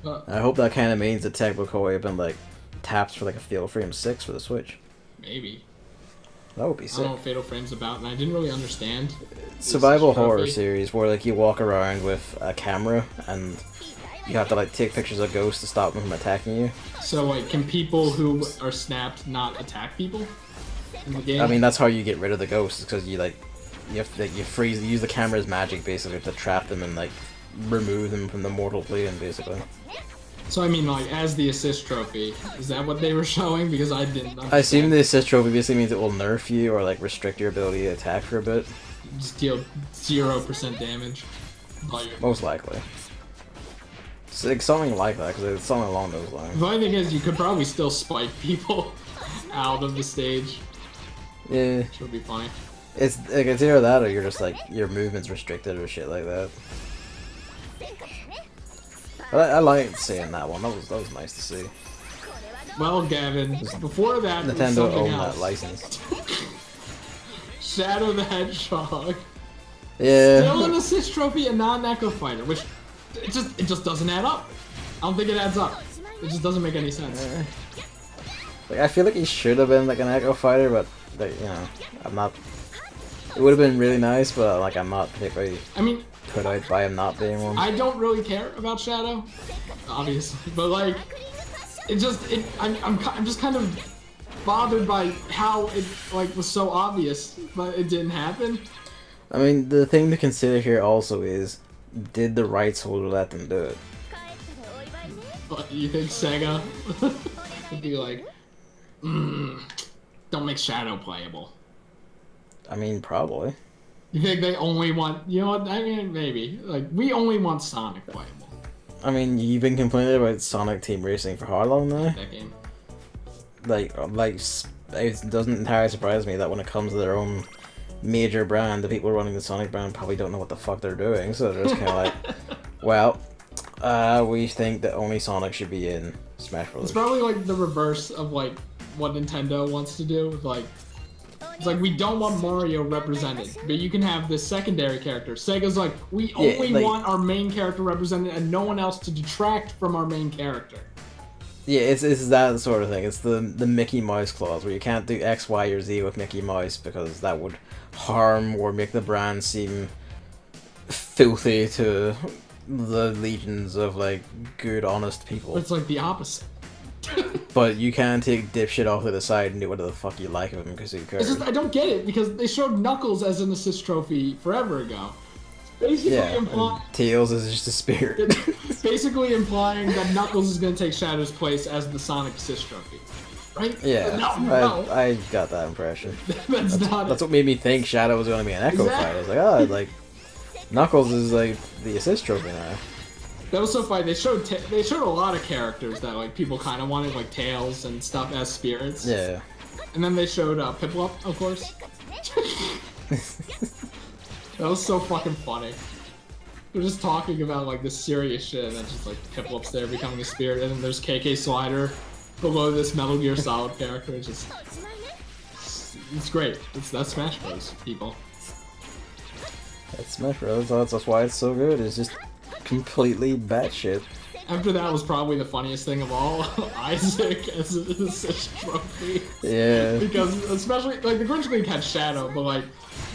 I hope that kind of means that Tech will open like taps for like a Fatal Frame 6 for the Switch. Maybe. That would be sick. I don't know what Fatal Frame's about, and I didn't really understand. Survival horror series where like you walk around with a camera and you have to like take pictures of ghosts to stop them from attacking you. So like, can people who are snapped not attack people in the game? I mean, that's how you get rid of the ghosts, because you like you have to, like, you use the camera's magic basically to trap them and like remove them from the mortal plane basically. So I mean, like, as the assist trophy, is that what they were showing? Because I didn't understand. I assume the assist trophy basically means it will nerf you or like restrict your ability to attack for a bit. Just deal 0% damage. Most likely. It's like something like that, because it's something along those lines. The funny thing is, you could probably still spike people out of the stage. Yeah. Which would be funny. It's like, it's either that or you're just like, your movement's restricted or shit like that. I liked seeing that one. That was nice to see. Well, Gavin, before that, Nintendo owned else. that license. Shadow the Hedgehog. Yeah. Still an assist trophy and not an Echo Fighter, which it just doesn't add up. I don't think it adds up. It just doesn't make any sense. Like, I feel like he should have been like an Echo Fighter, but like, you know, I'm not. It would have been really nice, but like I'm not particularly. I mean, put out by him not being one. I don't really care about Shadow, obviously, but like, I'm just kind of bothered by how it like was so obvious, but it didn't happen. I mean, the thing to consider here also is, did the rights holder let them do it? But you think Sega would be like, don't make Shadow playable? I mean, probably. You think they only want, you know what, I mean, maybe. Like, we only want Sonic playable. I mean, you've been complaining about Sonic Team Racing for how long now? That game. Like, it doesn't entirely surprise me that when it comes to their own major brand, the people running the Sonic brand probably don't know what the fuck they're doing, so they're just kind of like, well, we think that only Sonic should be in Smash Bros. It's probably like the reverse of like what Nintendo wants to do with like, it's like, we don't want Mario represented, but you can have this secondary character. Sega's like, we only want our main character represented and no one else to detract from our main character. Yeah, it's that sort of thing. It's the Mickey Mouse clause, where you can't do X, Y, or Z with Mickey Mouse because that would harm or make the brand seem filthy to the legions of, like, good, honest people. But it's like the opposite. But you can take dipshit off to the side and do whatever the fuck you like of him because who cares? It's just, I don't get it, because they showed Knuckles as an assist trophy forever ago. Basically Tails is just a spirit. Basically implying that Knuckles is going to take Shadow's place as the Sonic assist trophy. Right? Yeah, No. I got that impression. That's what made me think Shadow was going to be an Echo Fighter. I was like, oh, like, Knuckles is like the assist trophy now. That was so funny. They showed a lot of characters that like people kind of wanted, like Tails and stuff as spirits. Yeah. And then they showed Piplup, of course. That was so fucking funny. They're just talking about like this serious shit, and then just like Piplup's there becoming a spirit, and then there's KK Slider below this Metal Gear Solid character. It's great. That's Smash Bros. People. That's Smash Bros. That's why it's so good. It's just completely batshit. After that was probably the funniest thing of all, Isaac as an assist trophy. Yeah. Because especially like the Grinch League had Shadow, but like,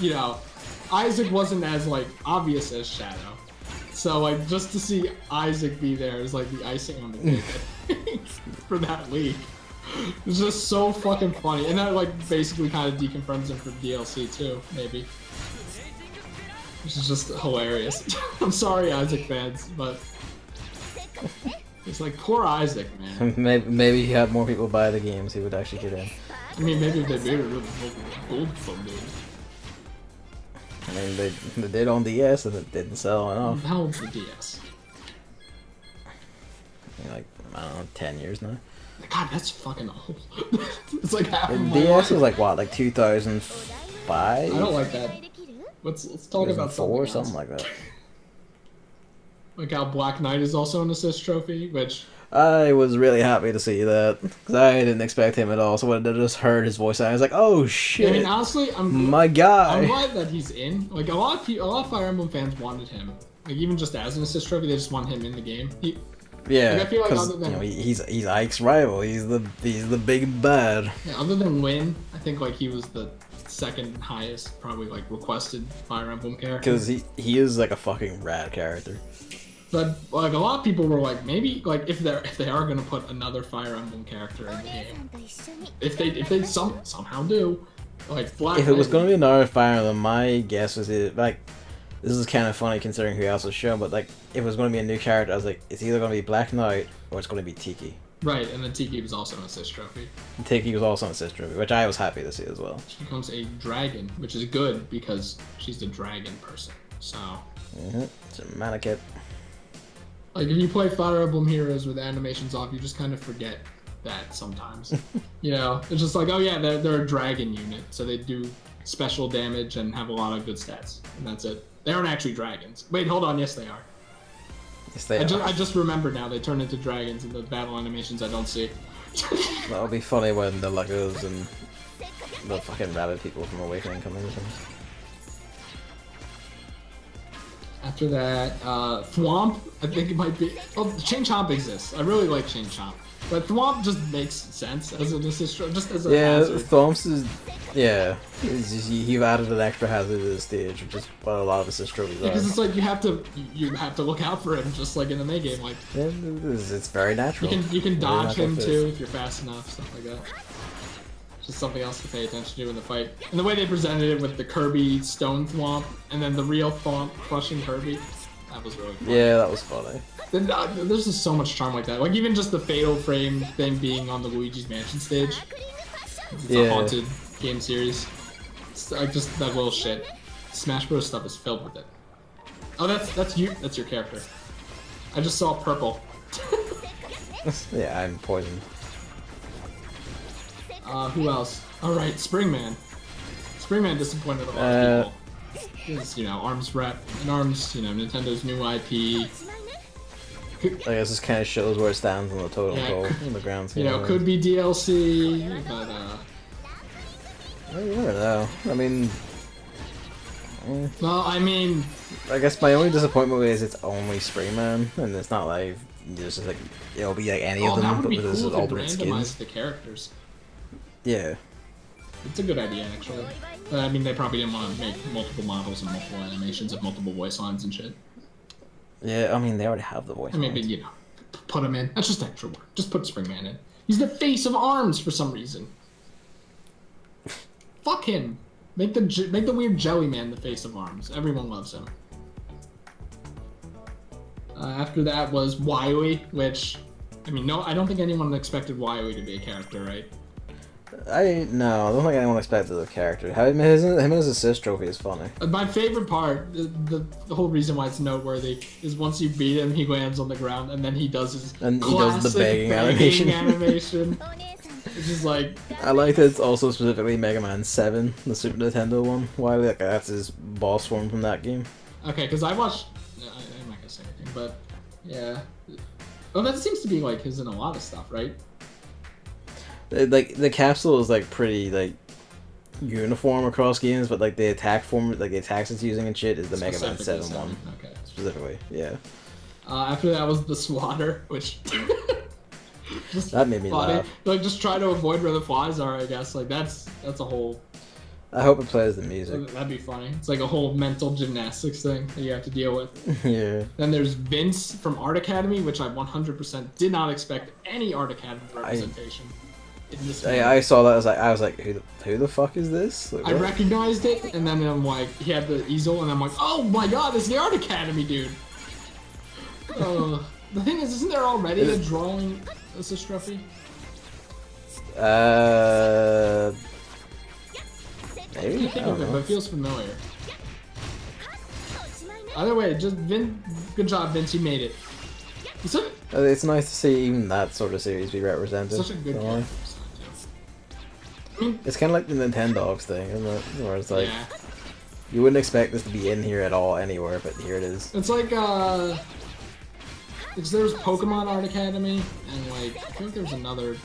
you know, Isaac wasn't as like obvious as Shadow. So like just to see Isaac be there is like the icing on the cake for that league. It's just so fucking funny, and that like basically kind of deconfirms him for DLC too, maybe. Which is just hilarious. I'm sorry, Isaac fans, but it's like poor Isaac, man. Maybe he had more people buy the games, he would actually get in. I mean, maybe if they made it really gold someday. I mean, they did on DS and it didn't sell enough. How old's the DS? I mean, like, I don't know, 10 years now. God, that's fucking old. It's like half of my DS life. was like what, like 2005? I don't like that. Let's talk about something like that. Like how Black Knight is also an assist trophy, which I was really happy to see that because I didn't expect him at all. So when I just heard his voice, I was like, "Oh shit!" I mean, honestly, my guy. I'm glad that he's in. Like a lot of Fire Emblem fans wanted him. Like even just as an assist trophy, they just want him in the game. Yeah, like, I feel like other than, you know, he's Ike's rival. He's the big bad. Yeah, other than Win, I think like he was the second highest, probably like requested Fire Emblem character. Because he is like a fucking rad character. But like a lot of people were like, maybe like if they are gonna put another Fire Emblem character in the game, if they somehow do, like Black. If it was gonna be another Fire Emblem, my guess was like, this is kind of funny considering who else was shown, but like if it was gonna be a new character, I was like, it's either gonna be Black Knight or it's going to be Tiki. Right, and then Tiki was also an assist trophy. Tiki was also an assist trophy, which I was happy to see as well. She becomes a dragon, which is good because she's the dragon person. So. It's a mana kit. Like if you play Fire Emblem Heroes with animations off, you just kind of forget that sometimes. You know, it's just like, oh yeah, they're a dragon unit, so they do special damage and have a lot of good stats, and that's it. They aren't actually dragons. Wait, hold on, yes they are. Yes, they are. I just remember now, they turn into dragons in the battle animations I don't see. That'll be funny when the Legos and the fucking rabbit people from Awakening come in or something. After that, Thwomp, I think it might be... Oh, Chain Chomp exists. I really like Chain Chomp. But Thwomp just makes sense as an assist, just as a hazard. Thwomps is... Yeah. You've added an extra hazard to the stage, which is what a lot of assist trophies are. Because it's like you have to look out for him, just like in the main game. Like, yeah, it's very natural. You can dodge him too if you're fast enough, stuff like that. Just something else to pay attention to in the fight. And the way they presented it with the Kirby Stone Thwomp, and then the real Thwomp crushing Kirby, that was really fun. Yeah, that was funny. Then, there's just so much charm like that. Like even just the Fatal Frame thing being on the Luigi's Mansion stage. It's a haunted game series. It's like just that little shit. Smash Bros stuff is filled with it. Oh, that's you. That's your character. I just saw purple. Yeah, I'm poisoned. Who else? Alright, Springman. Springman disappointed a lot of people. Because, you know, ARMS rep, and ARMS, you know, Nintendo's new IP. I guess this kind of shows where it stands on the totem pole on the ground. You know, could be DLC, but, well, you never know. I mean... Well, I mean... I guess my only disappointment is it's only Springman, and it's not like, just like, it'll be like any of them, but this is alternate skins. The characters. Yeah. It's a good idea, actually. I mean, they probably didn't want to make multiple models and multiple animations of multiple voice lines and shit. Yeah, I mean, they already have the voice lines. But, you know, put them in. That's just extra work. Just put Springman in. He's the face of ARMS for some reason. Fuck him. Make the weird jelly man the face of ARMS. Everyone loves him. After that was Wily, which... I mean, no, I don't think anyone expected Wily to be a character, right? I don't think anyone expected the character. Him and his assist trophy is funny. My favorite part, the whole reason why it's noteworthy, is once you beat him, he lands on the ground, and then he does his classic begging animation. It's just like... I like that it's also specifically Mega Man 7, the Super Nintendo one. Why that's his boss form from that game. Okay, because I watched... I'm not gonna say anything, but... Yeah. Oh, that seems to be like his in a lot of stuff, right? Like the capsule is like pretty like uniform across games, but like the attack form, like the attacks it's using and shit, is the Mega Man 7 one. Okay. Specifically, yeah. After that was the Swatter, which just that made me laugh. Like just try to avoid where the flies are, I guess. Like that's a whole. I hope it plays the music. That'd be funny. It's like a whole mental gymnastics thing that you have to deal with. Yeah. Then there's Vince from Art Academy, which I 100% did not expect any Art Academy representation. I saw that. I was like, who the fuck is this? Like, I recognized it, and then I'm like, he had the easel, and I'm like, oh my god, it's the Art Academy dude. The thing is, isn't there already a drawing assist trophy? Maybe. I can't think of it, but it feels familiar. Either way, just good job, Vince. You made it. It's nice to see even that sort of series be represented. Such a good game. It's kind of like the Nintendogs thing, isn't it? Where it's like, you wouldn't expect this to be in here at all anywhere, but here it is. It's like, because there's Pokemon Art Academy, and like, I think there's another...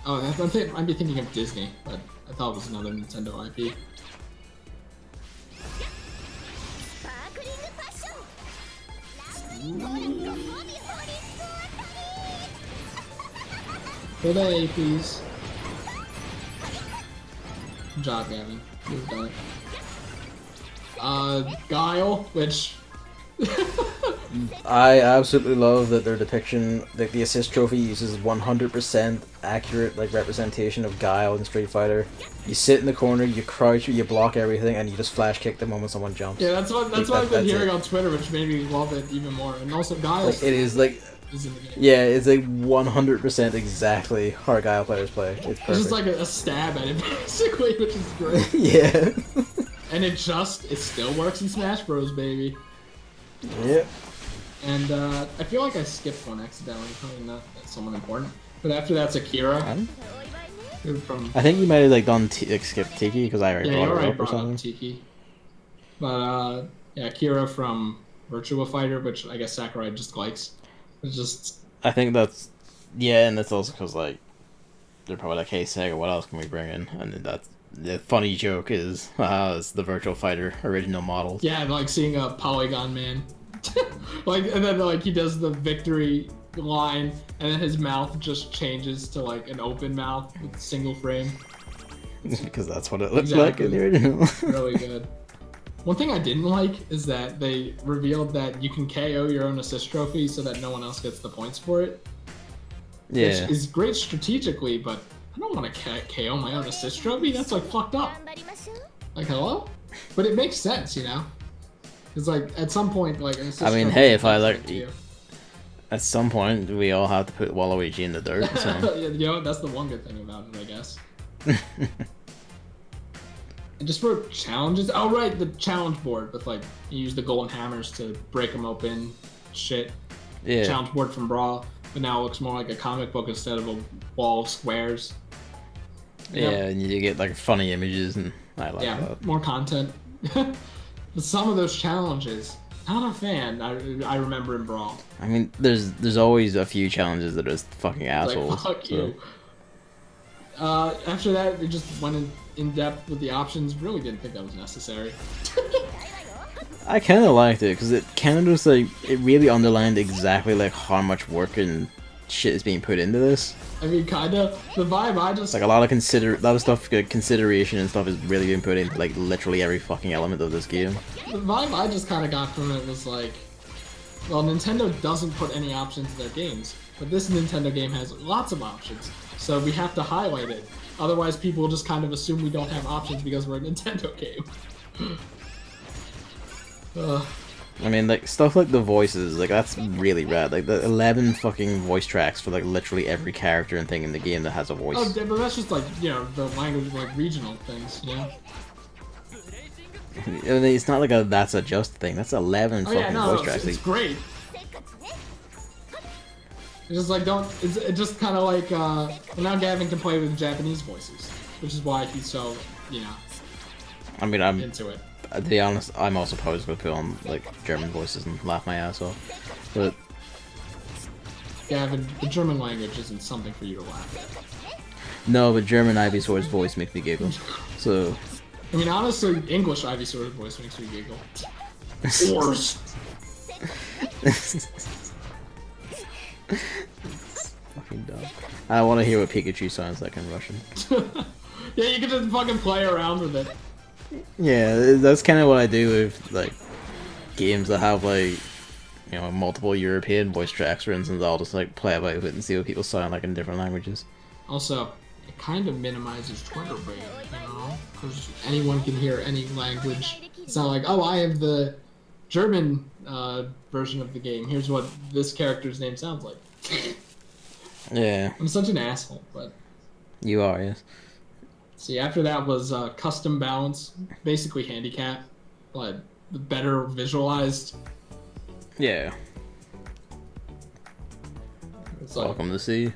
Oh, I'd be thinking of Disney, but I thought it was another Nintendo IP. For the A, please. Good job, Gavin. You've done it. Guile, which... I absolutely love that their depiction, like the assist trophy uses 100% accurate like representation of Guile in Street Fighter. You sit in the corner, you crouch, you block everything, and you just flash kick the moment someone jumps. Yeah, that's what I've been hearing on Twitter, which made me love it even more. And also Guile, like, it is like is in the game. Yeah, it's like 100% exactly how Argyle players play. It's perfect. It's just like a stab at it, basically, which is great. Yeah. And it still works in Smash Bros, baby. Yep. And I feel like I skipped one accidentally, probably not someone important. But after that's Akira. From I think you might have like done skip Tiki because I already brought it up or something. Tiki. But yeah, Akira from Virtua Fighter, which I guess Sakurai just likes. It's just. I think that's and that's also because like they're probably like, hey Sega, what else can we bring in? And that's the funny joke is it's the Virtua Fighter original model. Yeah, like seeing a Polygon Man, like, and then like he does the victory line, and then his mouth just changes to like an open mouth with single frame. Because that's what it looks like in the original. Really good. One thing I didn't like is that they revealed that you can KO your own assist trophy so that no one else gets the points for it. Yeah. Which is great strategically, but I don't want to KO my own assist trophy. That's like fucked up. Like, hello? But it makes sense, you know? It's like, at some point, like, an assist I mean, trophy hey, if I like like... At some point, we all have to put Waluigi in the dirt, so... Yeah, you know, that's the one good thing about it, I guess. And just for challenges, oh right, the challenge board with like you use the golden hammers to break them open, shit. Yeah. Challenge board from Brawl, but now it looks more like a comic book instead of a wall of squares. Yeah, and you get like funny images, and I like that. More content. But some of those challenges, not a fan. I remember in Brawl. I mean, there's always a few challenges that are just fucking assholes. Like, fuck you. After that, they just went in depth with the options. Really didn't think that was necessary. I kind of liked it because it kind of just like it really underlined exactly like how much work and shit is being put into this. I mean, kinda the vibe I just like a lot of stuff, consideration and stuff is really being put into like literally every fucking element of this game. The vibe I just kind of got from it was like, well, Nintendo doesn't put any options in their games, but this Nintendo game has lots of options. So we have to highlight it. Otherwise, people will just kind of assume we don't have options because we're a Nintendo game. I mean, like, stuff like the voices, like, that's really rad. Like, the 11 fucking voice tracks for, like, literally every character and thing in the game that has a voice. Oh, but that's just, like, you know, the language, like, regional things, you know? I mean, it's not like that's a just thing. That's 11 fucking voice tracks. It's great. It's just like, it's just kind of like, well, now Gavin can play with Japanese voices, which is why he's so, you know, I mean, I'm into it. To be honest, I'm also supposed to put on, like, German voices and laugh my ass off. But... Gavin, the German language isn't something for you to laugh at. No, but German Ivysaur's voice makes me giggle. So... I mean, honestly, English Ivysaur's voice makes me giggle. Worse. Fucking dumb. I want to hear what Pikachu sounds like in Russian. Yeah, you can just fucking play around with it. Yeah, that's kind of what I do with, like, games that have, like, you know, multiple European voice tracks, for instance. I'll just, like, play about with it and see what people sound like in different languages. Also, it kind of minimizes Twitter brain, you know? Because anyone can hear any language. It's not like, oh, I have the German version of the game. Here's what this character's name sounds like. Yeah. I'm such an asshole, but... You are, yes. See, after that was custom balance, basically handicap, but better visualized. Yeah. It's like, welcome to see.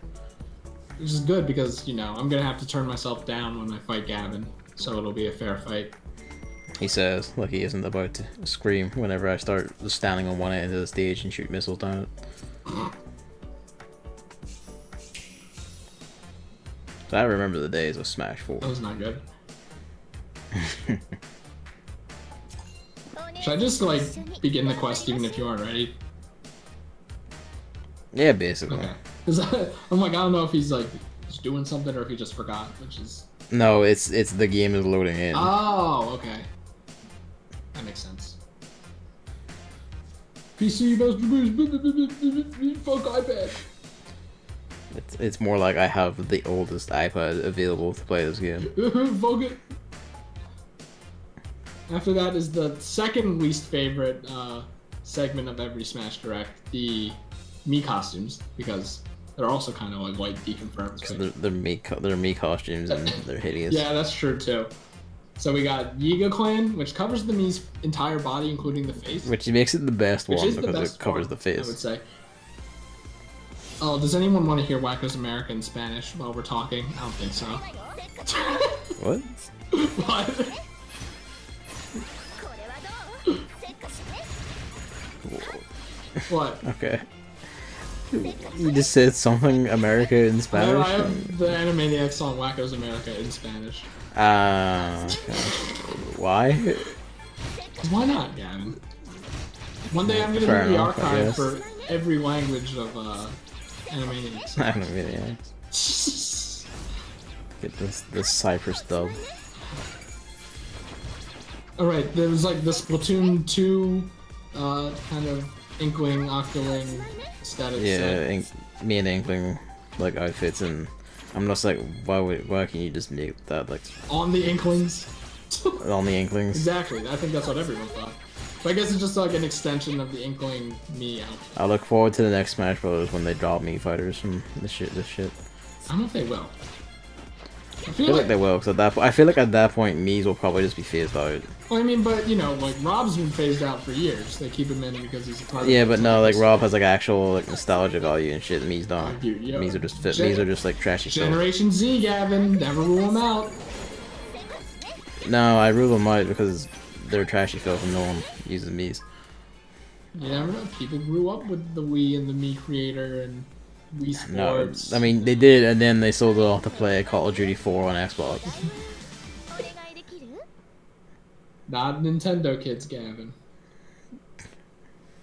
Which is good because, you know, I'm gonna have to turn myself down when I fight Gavin, so it'll be a fair fight. He says, like he isn't about to scream whenever I start standing on one end of the stage and shoot missiles down it. So I remember the days of Smash 4. That was not good. Should I just, like, begin the quest even if you aren't ready? Yeah, basically. Okay. Cause I'm like, I don't know if he's, like, just doing something or if he just forgot, which is... No, it's the game is loading in. Oh, okay. That makes sense. PC, fuck iPad. It's more like I have the oldest iPad available to play this game. Fuck it. After that is the second least favorite segment of every Smash Direct, the Mii costumes because they're also kind of like white deconfirmed. Because they're Mii costumes and they're hideous. Yeah, that's true too. So we got Yiga Clan, which covers the Mii's entire body, including the face. Which makes it the best one is the because best it covers one, the face. I would say. Oh, does anyone want to hear Wacko's America in Spanish while we're talking? I don't think so. What? What? What? Okay. You just said something America in Spanish? I have the Animaniacs song Wacko's America in Spanish. Okay. Why? Why not, Gavin? One day I'm gonna Fair do the enough, I archive guess. for every language of Animaniacs. Animaniacs. Get this Cypress dub. Alright, there was like the Splatoon 2 kind of Inkling, Octoling aesthetic set. Yeah, me and Inkling like outfits, and I'm just like, why can you just make that like On the Inklings. on the Inklings? Exactly, I think that's what everyone thought. But I guess it's just like an extension of the Inkling Mii outfit. I look forward to the next Smash Bros. When they drop Mii fighters from this shit. I don't know if they will. I I feel like they will, because I feel like at that point Mii's will probably just be phased out. Well, I mean, but you know, like Rob's been phased out for years. They keep him in because he's a part of Yeah, the but no, like Rob has like actual like nostalgia value and shit. Mii's don't. Yo, Mii's are just fit. Mii's are just like trashy stuff. Generation Z, Gavin, never rule them out. No, I rule them out because they're trashy filth and no one uses Mii's. You never know. People grew up with the Wii and the Mii creator and Wii Sports. No, I mean they did, and then they sold it off to play Call of Duty 4 on Xbox. Not Nintendo kids, Gavin.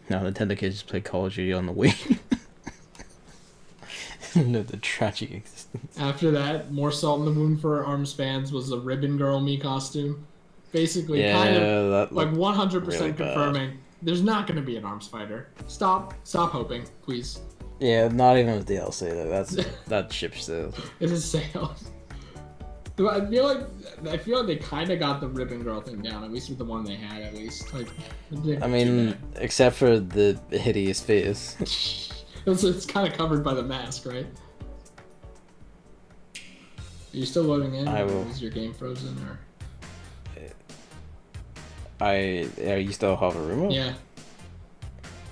No, Nintendo kids just play Call of Duty on the Wii. No, the tragic existence. After that, more salt in the wound for ARMS fans was the Ribbon Girl Mii costume. Basically, kind of that like 100% really confirming there's not going to be an ARMS fighter. Stop hoping, please. Yeah, not even a DLC though. That ship still. It is sales. I feel like they kind of got the Ribbon Girl thing down, at least with the one they had. At least, like, I mean, except for the hideous face. it's kind of covered by the mask, right? Are you still loading in? I will. Is your game frozen or? Are you still have a room? Yeah.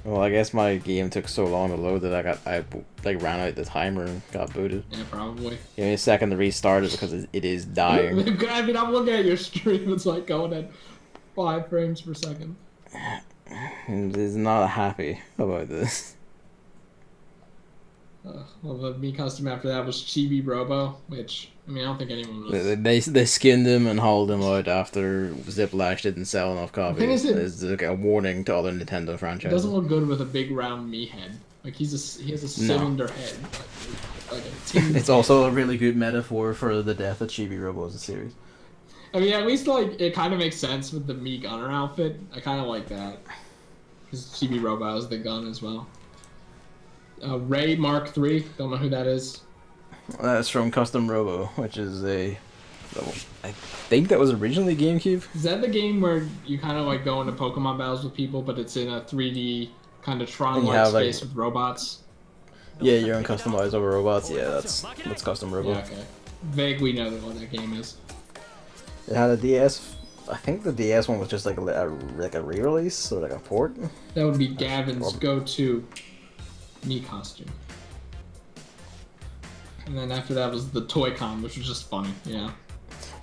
Well, I guess my game took so long to load that I like ran out the timer and got booted. Yeah, probably. Give me a second to restart it because it is dying. I mean, I'm looking at your stream. It's like going at 5 frames per second. And is not happy about this. Well, the Mii costume after that was Chibi Robo, which, I mean, I don't think anyone was... They skinned him and hauled him out after Ziplash didn't sell enough copies. thing is It's like a warning to other Nintendo It franchises. doesn't look good with a big round Mii head. Like, he has a cylinder head. Like a tin It's also a really good metaphor for the death of Chibi Robo as a series. I mean, at least, like, it kind of makes sense with the Mii gunner outfit. I kind of like that. Because Chibi Robo has the gun as well. Ray Mark III, don't know who that is. That's from Custom Robo, which is I think that was originally GameCube. Is that the game where you kind of like go into Pokemon battles with people, but it's in a 3D kind of Tron-like space with robots? Yeah, you're on customized over robots. Yeah, that's Custom Robo. Yeah, okay. Vaguely know what that game is. It had a DS. I think the DS one was just like a re-release or like a port. That would be Gavin's go-to Mii costume. And then after that was the Toy-Con, which was just funny, yeah.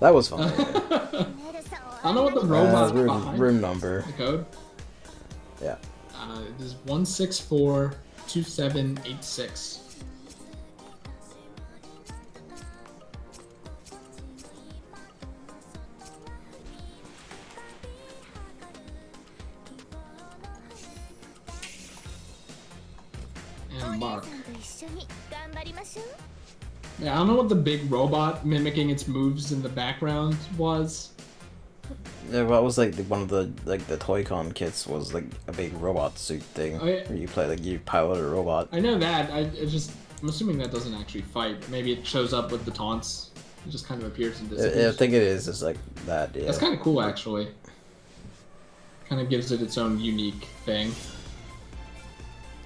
That was fun. I don't know what the robot's behind. Room number. The code? Yeah. It is 1642786. And Mark. Yeah, I don't know what the big robot mimicking its moves in the background was. Yeah, what was like one of the Toy-Con kits was like a big robot suit thing Oh, yeah. where you pilot a robot. I know that. I'm assuming that doesn't actually fight. Maybe it shows up with the taunts. It just kind of appears and disappears. I think it is just like that. Yeah. That's kind of cool, actually. Kind of gives it its own unique thing.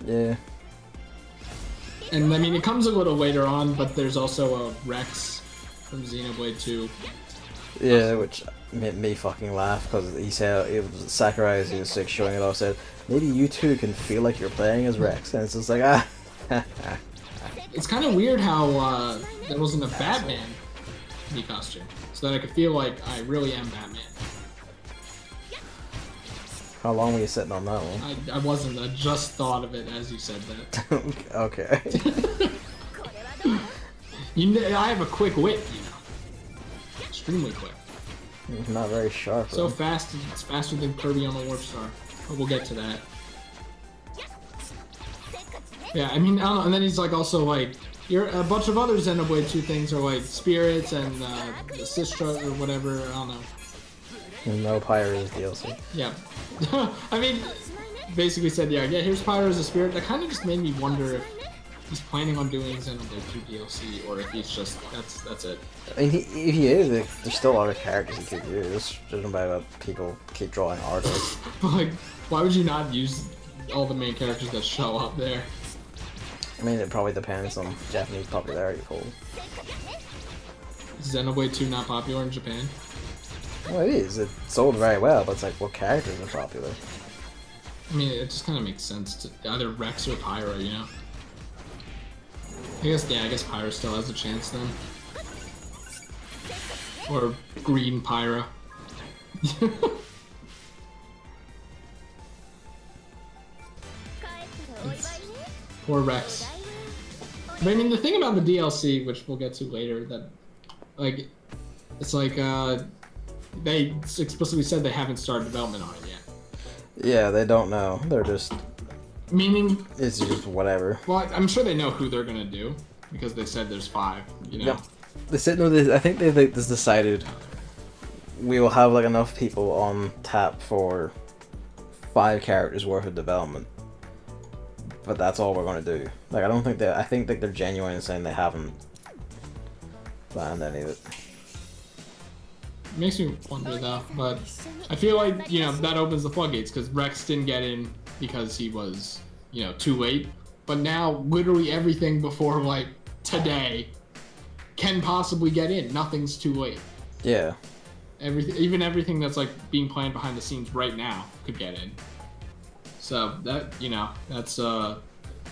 Yeah. And I mean, it comes a little later on, but there's also a Rex from Xenoblade 2. Yeah, which made me fucking laugh because he said it was Sakurai as he was like showing it off said maybe you two can feel like you're playing as Rex, and it's just like ah. It's kind of weird how there wasn't a Batman Mii costume, so that I could feel like I really am Batman. How long were you sitting on that one? I wasn't. I just thought of it as you said that. Okay. I have a quick wit, you know. Extremely quick. Not very sharp. So fast, it's faster than Kirby on the Warp Star. But we'll get to that. Yeah, I mean, I don't know. And then he's like also like, you're a bunch of other Xenoblade 2 things are like spirits and Sistra or whatever. I don't know. No Pyro's DLC. Yeah. I mean, basically said, yeah, here's Pyro as a spirit. That kind of just made me wonder if he's planning on doing Xenoblade 2 DLC or if he's just, that's it. I mean, if he is, there's still a lot of characters he could use. Judging by what people keep drawing art of. But like, why would you not use all the main characters that show up there? I mean, it probably depends on Japanese popularity pool. Is Xenoblade 2 not popular in Japan? Well, it is. It sold very well, but it's like, what characters are popular? I mean, it just kind of makes sense to either Rex or Pyro, you know? I guess Pyro still has a chance then. Or Green Pyro. Or Rex. But I mean, the thing about the DLC, which we'll get to later, that, like, it's like, they explicitly said they haven't started development on it yet. Yeah, they don't know. They're just... Meaning... It's just whatever. Well, I'm sure they know who they're gonna do, because they said there's 5, you know? Yep. They said, no, I think they just decided we will have, like, enough people on tap for 5 characters worth of development. But that's all we're gonna do. Like, I don't think I think that they're genuine in saying they haven't planned any of it. Makes me wonder though, but I feel like, you know, that opens the floodgates because Rex didn't get in because he was, you know, too late. But now, literally everything before, like, today can possibly get in. Nothing's too late. Yeah. Even everything that's, like, being planned behind the scenes right now could get in. So, that, you know, that's, I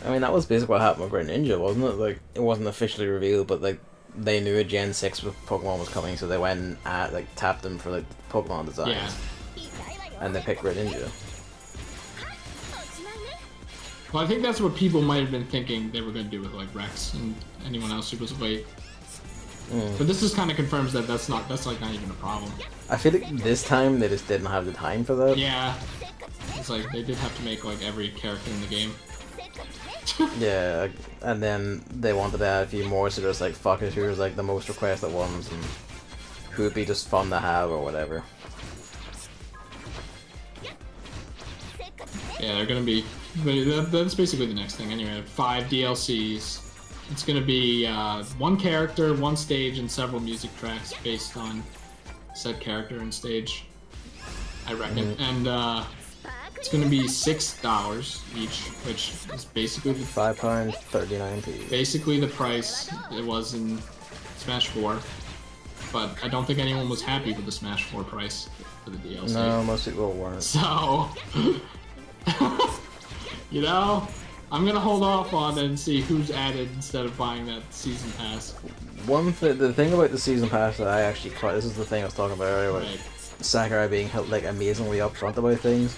mean, that was basically what happened with Great Ninja, wasn't it? Like, it wasn't officially revealed, but, like, they knew a Gen 6 with Pokemon was coming, so they went and, like, tapped them for, like, Pokemon designs. yeah. And they picked Great Ninja. Well, I think that's what people might have been thinking they were going to do with, like, Rex and anyone else who was late. But this just kind of confirms that that's like not even a problem. I feel like this time they just didn't have the time for that. Yeah. It's like they did have to make like every character in the game. Yeah, and then they wanted to add a few more, so there's like fuck it, who's like the most requested ones and who would be just fun to have or whatever. Yeah, they're gonna be. That's basically the next thing anyway. 5 DLCs. It's gonna be 1 character, 1 stage, and several music tracks based on said character and stage, I reckon. And it's gonna be $6 each, which is basically the £5.39p. basically the price it was in Smash 4. But I don't think anyone was happy with the Smash 4 price for the DLC. No, most people weren't. So, you know, I'm gonna hold off on it and see who's added instead of buying that season pass. The thing about the season pass that I actually quite, this is the thing I was talking about earlier, Right. Sakurai being like amazingly upfront about things,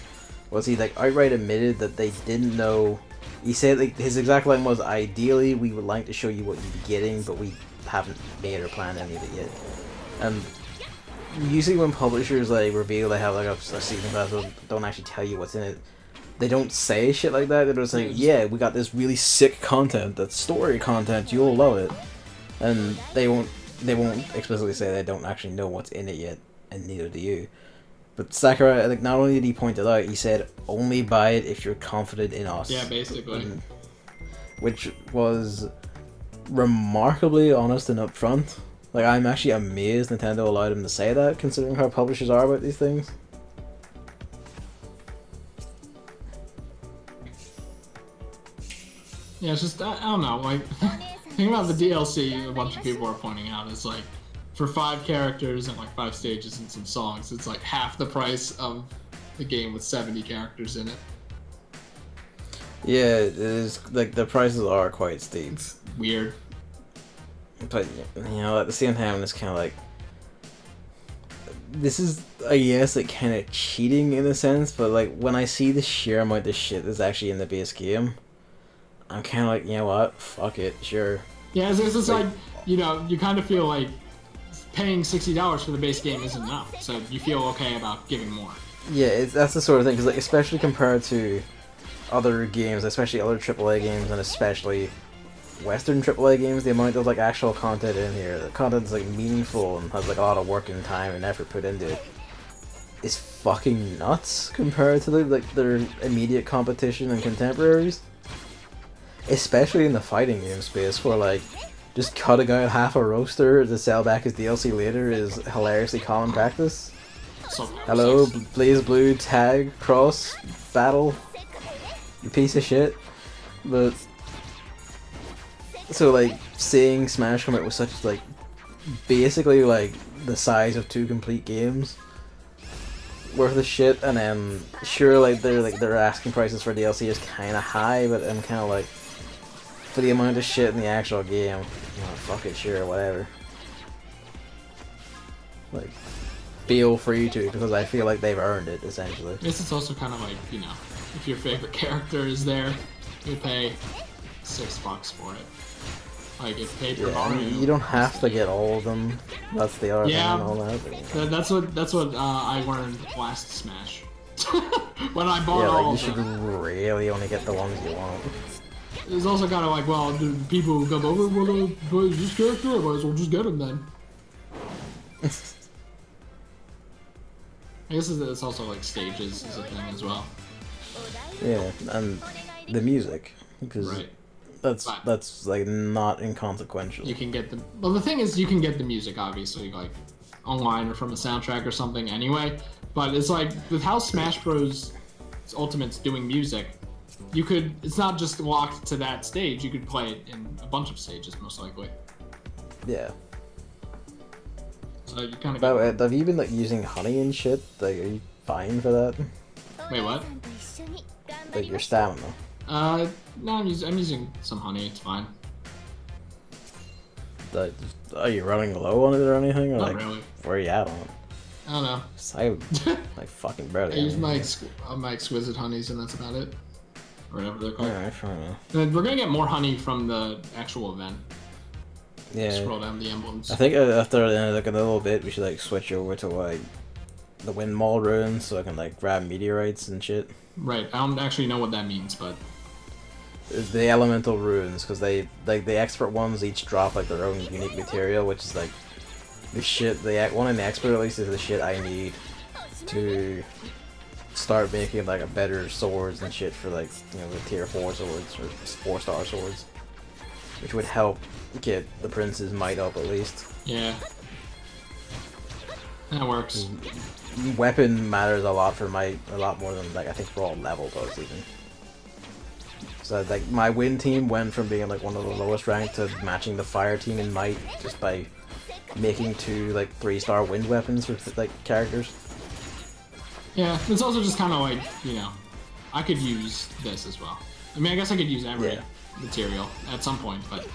was he like outright admitted that they didn't know. He said like his exact line was, "Ideally, we would like to show you what you'd be getting, but we haven't made or planned any of it yet." And usually when publishers like reveal they have like a season pass, but don't actually tell you what's in it, they don't say shit like that. They're just like, "Yeah, we got this really sick content, that's story content. You'll love it," and they won't explicitly say they don't actually know what's in it yet, and neither do you. But Sakurai, like, not only did he point it out, he said, "Only buy it if you're confident in us." Yeah, basically. Which was remarkably honest and upfront. Like, I'm actually amazed Nintendo allowed him to say that, considering how publishers are about these things. Yeah, it's just I don't know. Like, think about the DLC. A bunch of people are pointing out is like, for 5 characters and like 5 stages and some songs, it's like half the price of the game with 70 characters in it. Yeah, it is like the prices are quite steep. It's weird. But you know, at the same time, it's kind of like this is, I guess, like kind of cheating in a sense. But like when I see the sheer amount of shit that's actually in the base game, I'm kind of like, you know what, fuck it, sure. Yeah, it's just like, you know, you kind of feel like paying $60 for the base game isn't enough, so you feel okay about giving more. Yeah, that's the sort of thing, because like, especially compared to other games, especially other AAA games, and especially Western AAA games, the amount of like actual content in here, the content's like meaningful and has like a lot of work and time and effort put into it, is fucking nuts compared to like their immediate competition and contemporaries. Especially in the fighting game space, where like just cutting out half a roster to sell back as DLC later is hilariously common practice. So, Hello, Blaze Blue tag cross battle, you piece of shit. But so like seeing Smash come out with such like basically like the size of 2 complete games worth of shit, and then sure like their asking prices for DLC is kind of high, but I'm kind of like, for the amount of shit in the actual game, you know, fuck it, sure, whatever. Like, feel free to, because I feel like they've earned it, essentially. I guess it's also kind of like, you know, if your favorite character is there, you pay $6 for it. Like, if Paper Mario... You don't have to get all of them. That's the other thing and all that. But, That's what I learned last Smash. When I bought yeah, like, all you of should them. really only get the ones you want. It's also kind of like, well, do people who come over want to play this character? I might as well just get him then. I guess it's also like stages is a thing as well. Yeah, and the music, because Right. that's like not inconsequential. You can get the... Well, the thing is, you can get the music, obviously, like, online or from a soundtrack or something anyway. But it's like, with how Smash Bros. Ultimate's doing music, you could... It's not just locked to that stage. You could play it in a bunch of stages, most likely. Yeah. So you kind of... But have you been like using honey and shit? Like, are you fine for that? Wait, what? Like your stamina. No, I'm using some honey. It's fine. Like, are you running low on it or anything? Or Not like, really. where are you at on it? I don't know. I like fucking barely. I use anything. my exquisite honeys, and that's about it. Or whatever they're called. Alright, fair enough. And we're gonna get more honey from the actual event. Yeah. Scroll down the emblems. I think after like a little bit, we should like switch over to like the Windmaul Ruins so I can like grab meteorites and shit. Right. I don't actually know what that means, but It's the elemental runes, because they like the expert ones each drop like their own unique material, which is like the shit. The one in the expert at least is the shit I need to start making like a better swords and shit for like, you know, the tier 4 swords or 4-star swords, which would help get the prince's might up at least. yeah. That works. Weapon matters a lot for might, a lot more than like I think raw level does even. So like my win team went from being like one of the lowest ranked to matching the fire team in might just by making 2 like 3-star wind weapons for like characters. Yeah, it's also just kind of like, you know, I could use this as well. I mean, I guess I could use every material at some point, but,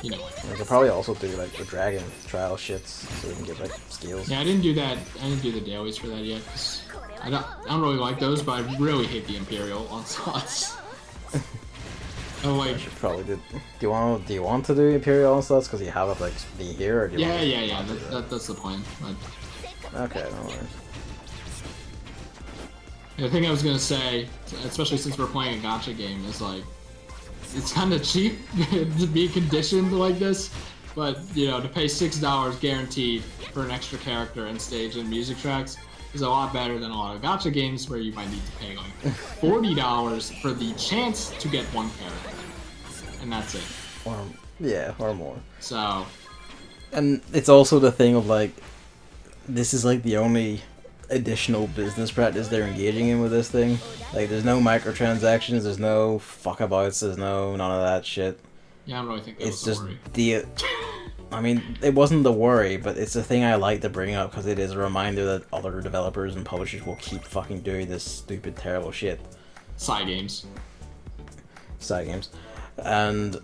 you know. I could probably also do like the dragon trial shits so we can get like skills. Yeah, I didn't do that. I didn't do the dailies for that yet, because I don't really like those, but I really hate the Imperial onslaughts. Oh, I like... should probably do. Do you want to do Imperial onslaughts because you have it like be here, or do you want Yeah. to do That's the plan. But Okay, no worries. the thing I was gonna say, especially since we're playing a gacha game, is like, it's kind of cheap to be conditioned like this, but, you know, to pay $6 guaranteed for an extra character and stage and music tracks is a lot better than a lot of gacha games where you might need to pay like $40 for the chance to get one character, and that's it. Or more. So, And it's also the thing of like, this is like the only additional business practice they're engaging in with this thing. Like, there's no microtransactions, there's no fuckabouts, there's no none of that shit. Yeah, I don't really think that It's was just the worry. I mean, it wasn't the worry, but it's a thing I like to bring up because it is a reminder that other developers and publishers will keep fucking doing this stupid, terrible shit. Side games. Side games. And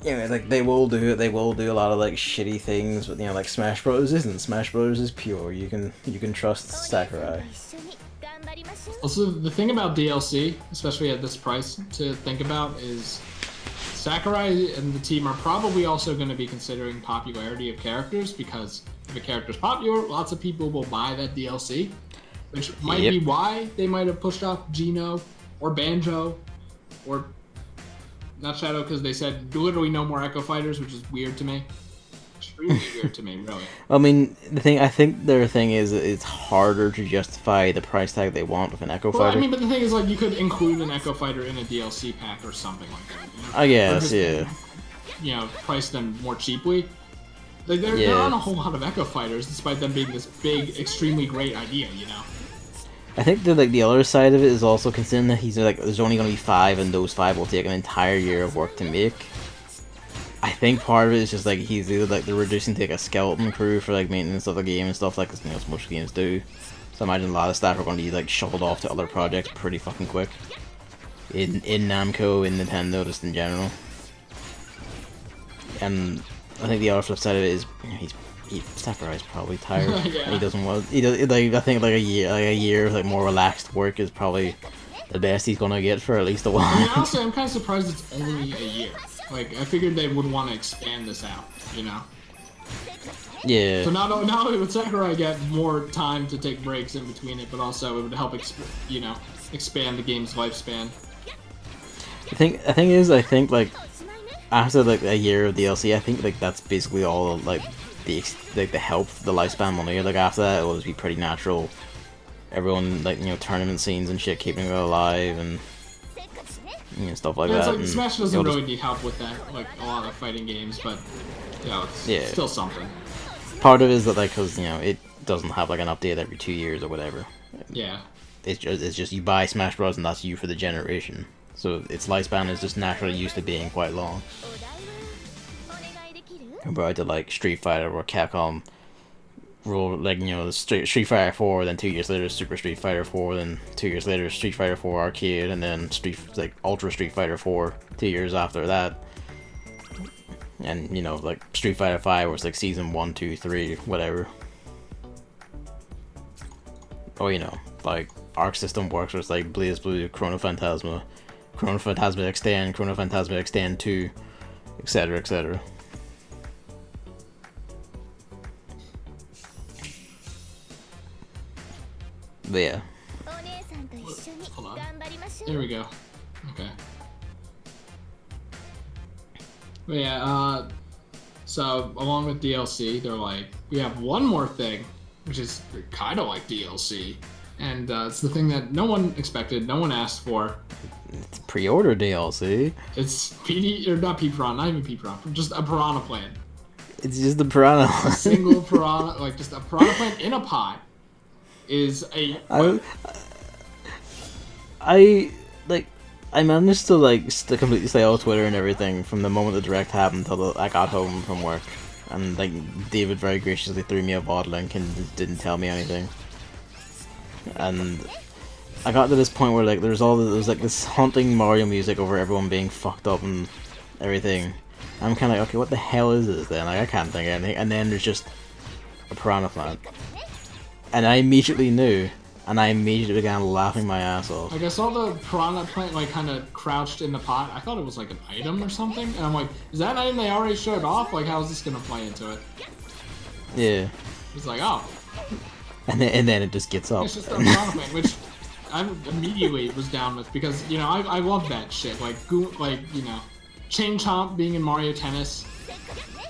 you know, like, they will do it. They will do a lot of like shitty things, but you know, like Smash Bros. Isn't. Smash Bros. Is pure. You can trust Sakurai. Also, the thing about DLC, especially at this price, to think about is Sakurai and the team are probably also going to be considering popularity of characters, because if a character's popular, lots of people will buy that DLC, which might be why they might have pushed off Geno or Banjo or not Shadow, because they said literally no more Echo Fighters, which is weird to me. Extremely weird to me, really. I mean, I think their thing is it's harder to justify the price tag they want with an Echo Fighter. I mean, but the thing is, like, you could include an Echo Fighter in a DLC pack or something like that. You know? I guess, just, yeah. You know, price them more cheaply. Like, there aren't a whole lot of Echo Fighters, despite them being this big, extremely great idea, you know? I think that, like, the other side of it is also considering that he's like, there's only going to be 5, and those 5 will take an entire year of work to make. I think part of it is just like he's either like they're reducing to like a skeleton crew for like maintenance of the game and stuff, like, you know, most games do. So I imagine a lot of staff are going to be like shuffled off to other projects pretty fucking quick. In Namco, in Nintendo, just in general. And I think the other flip side of it is, you know, Sakurai's probably tired. Yeah. He doesn't want. Like, I think like a year of like more relaxed work is probably the best he's gonna get for at least a while. I mean, honestly, I'm kind of surprised it's only a year. Like, I figured they would want to expand this out, you know? Yeah. So not only would Sakurai get more time to take breaks in between it, but also it would help, you know, expand the game's lifespan. The thing is, I think like after like a year of DLC, I think like that's basically all like the health, the lifespan money. Like after that, it will just be pretty natural. Everyone, like, you know, tournament scenes and shit, keeping it alive and, you know, stuff like that. Like, Smash doesn't really need help with that, like a lot of fighting games, but you know, it's still something. Part of it is that, like, because, you know, it doesn't have like an update every 2 years or whatever. Yeah. It's just you buy Smash Bros. And that's you for the generation. So its lifespan is just naturally used to being quite long. Compared to like Street Fighter or Capcom roll, like, you know, Street Fighter 4, then 2 years later Super Street Fighter 4, then 2 years later Street Fighter 4 Arcade, and then Ultra Street Fighter 4 2 years after that. And, you know, like Street Fighter 5 was like season 1, 2, 3, whatever. Or, you know, like Arc System works with like BlazBlue, Chrono Phantasma Extend, Chrono Phantasma Extend 2, etc, etc. But yeah. Hold on. There we go. Okay. But yeah, so along with DLC, they're like, we have one more thing, which is kind of like DLC, and it's the thing that no one expected, no one asked for. It's pre-order DLC. It's PD, or not P-Piranha, not even P-Piranha, just a Piranha Plant. It's just the Piranha. A single Piranha, like just a Piranha Plant in a pot is a... I managed to like completely stay off Twitter and everything from the moment the direct happened until I got home from work, and like David very graciously threw me a bot link and didn't tell me anything. And I got to this point where like there's like this haunting Mario music over everyone being fucked up and everything. I'm kind of like, okay, what the hell is this then? Like, I can't think of anything. And then there's just a Piranha Plant, and I immediately knew. And I immediately began laughing my ass off. Like, I saw the Piranha Plant, like, kind of crouched in the pot. I thought it was, like, an item or something. And I'm like, is that an item they already showed off? Like, how is this going to play into it? Yeah. It's like, oh. And then it just gets up. It's just a Piranha Plant, which I immediately was down with. Because, you know, I love that shit. Like, you know, Chain Chomp being in Mario Tennis.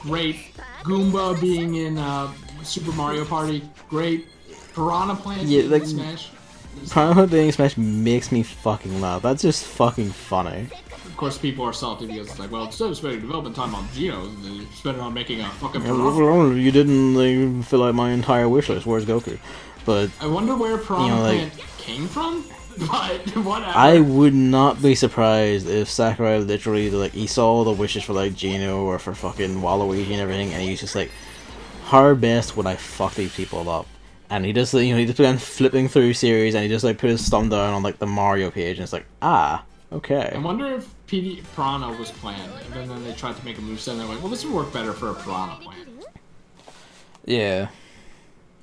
Great. Goomba being in Super Mario Party. Great. Piranha Plant being Smash. Piranha Plant being Smash makes me fucking laugh. That's just fucking funny. course, people are salty because it's like, well, instead of spending development time on Genos, they spend it on making a fucking Piranha. You didn't like, fill out my entire wishlist. Where's Goku? But I wonder where Piranha Plant came from. But whatever. I would not be surprised if Sakurai literally like he saw all the wishes for like Geno or for fucking Waluigi and everything, and he was just like, how best would I fuck these people up? And he just he just began flipping through series, and he just like put his thumb down on like the Mario page, and it's like, ah, okay. I wonder if Piranha was planned, and then they tried to make a moveset, and they're like, well, this would work better for a Piranha Plant. Yeah.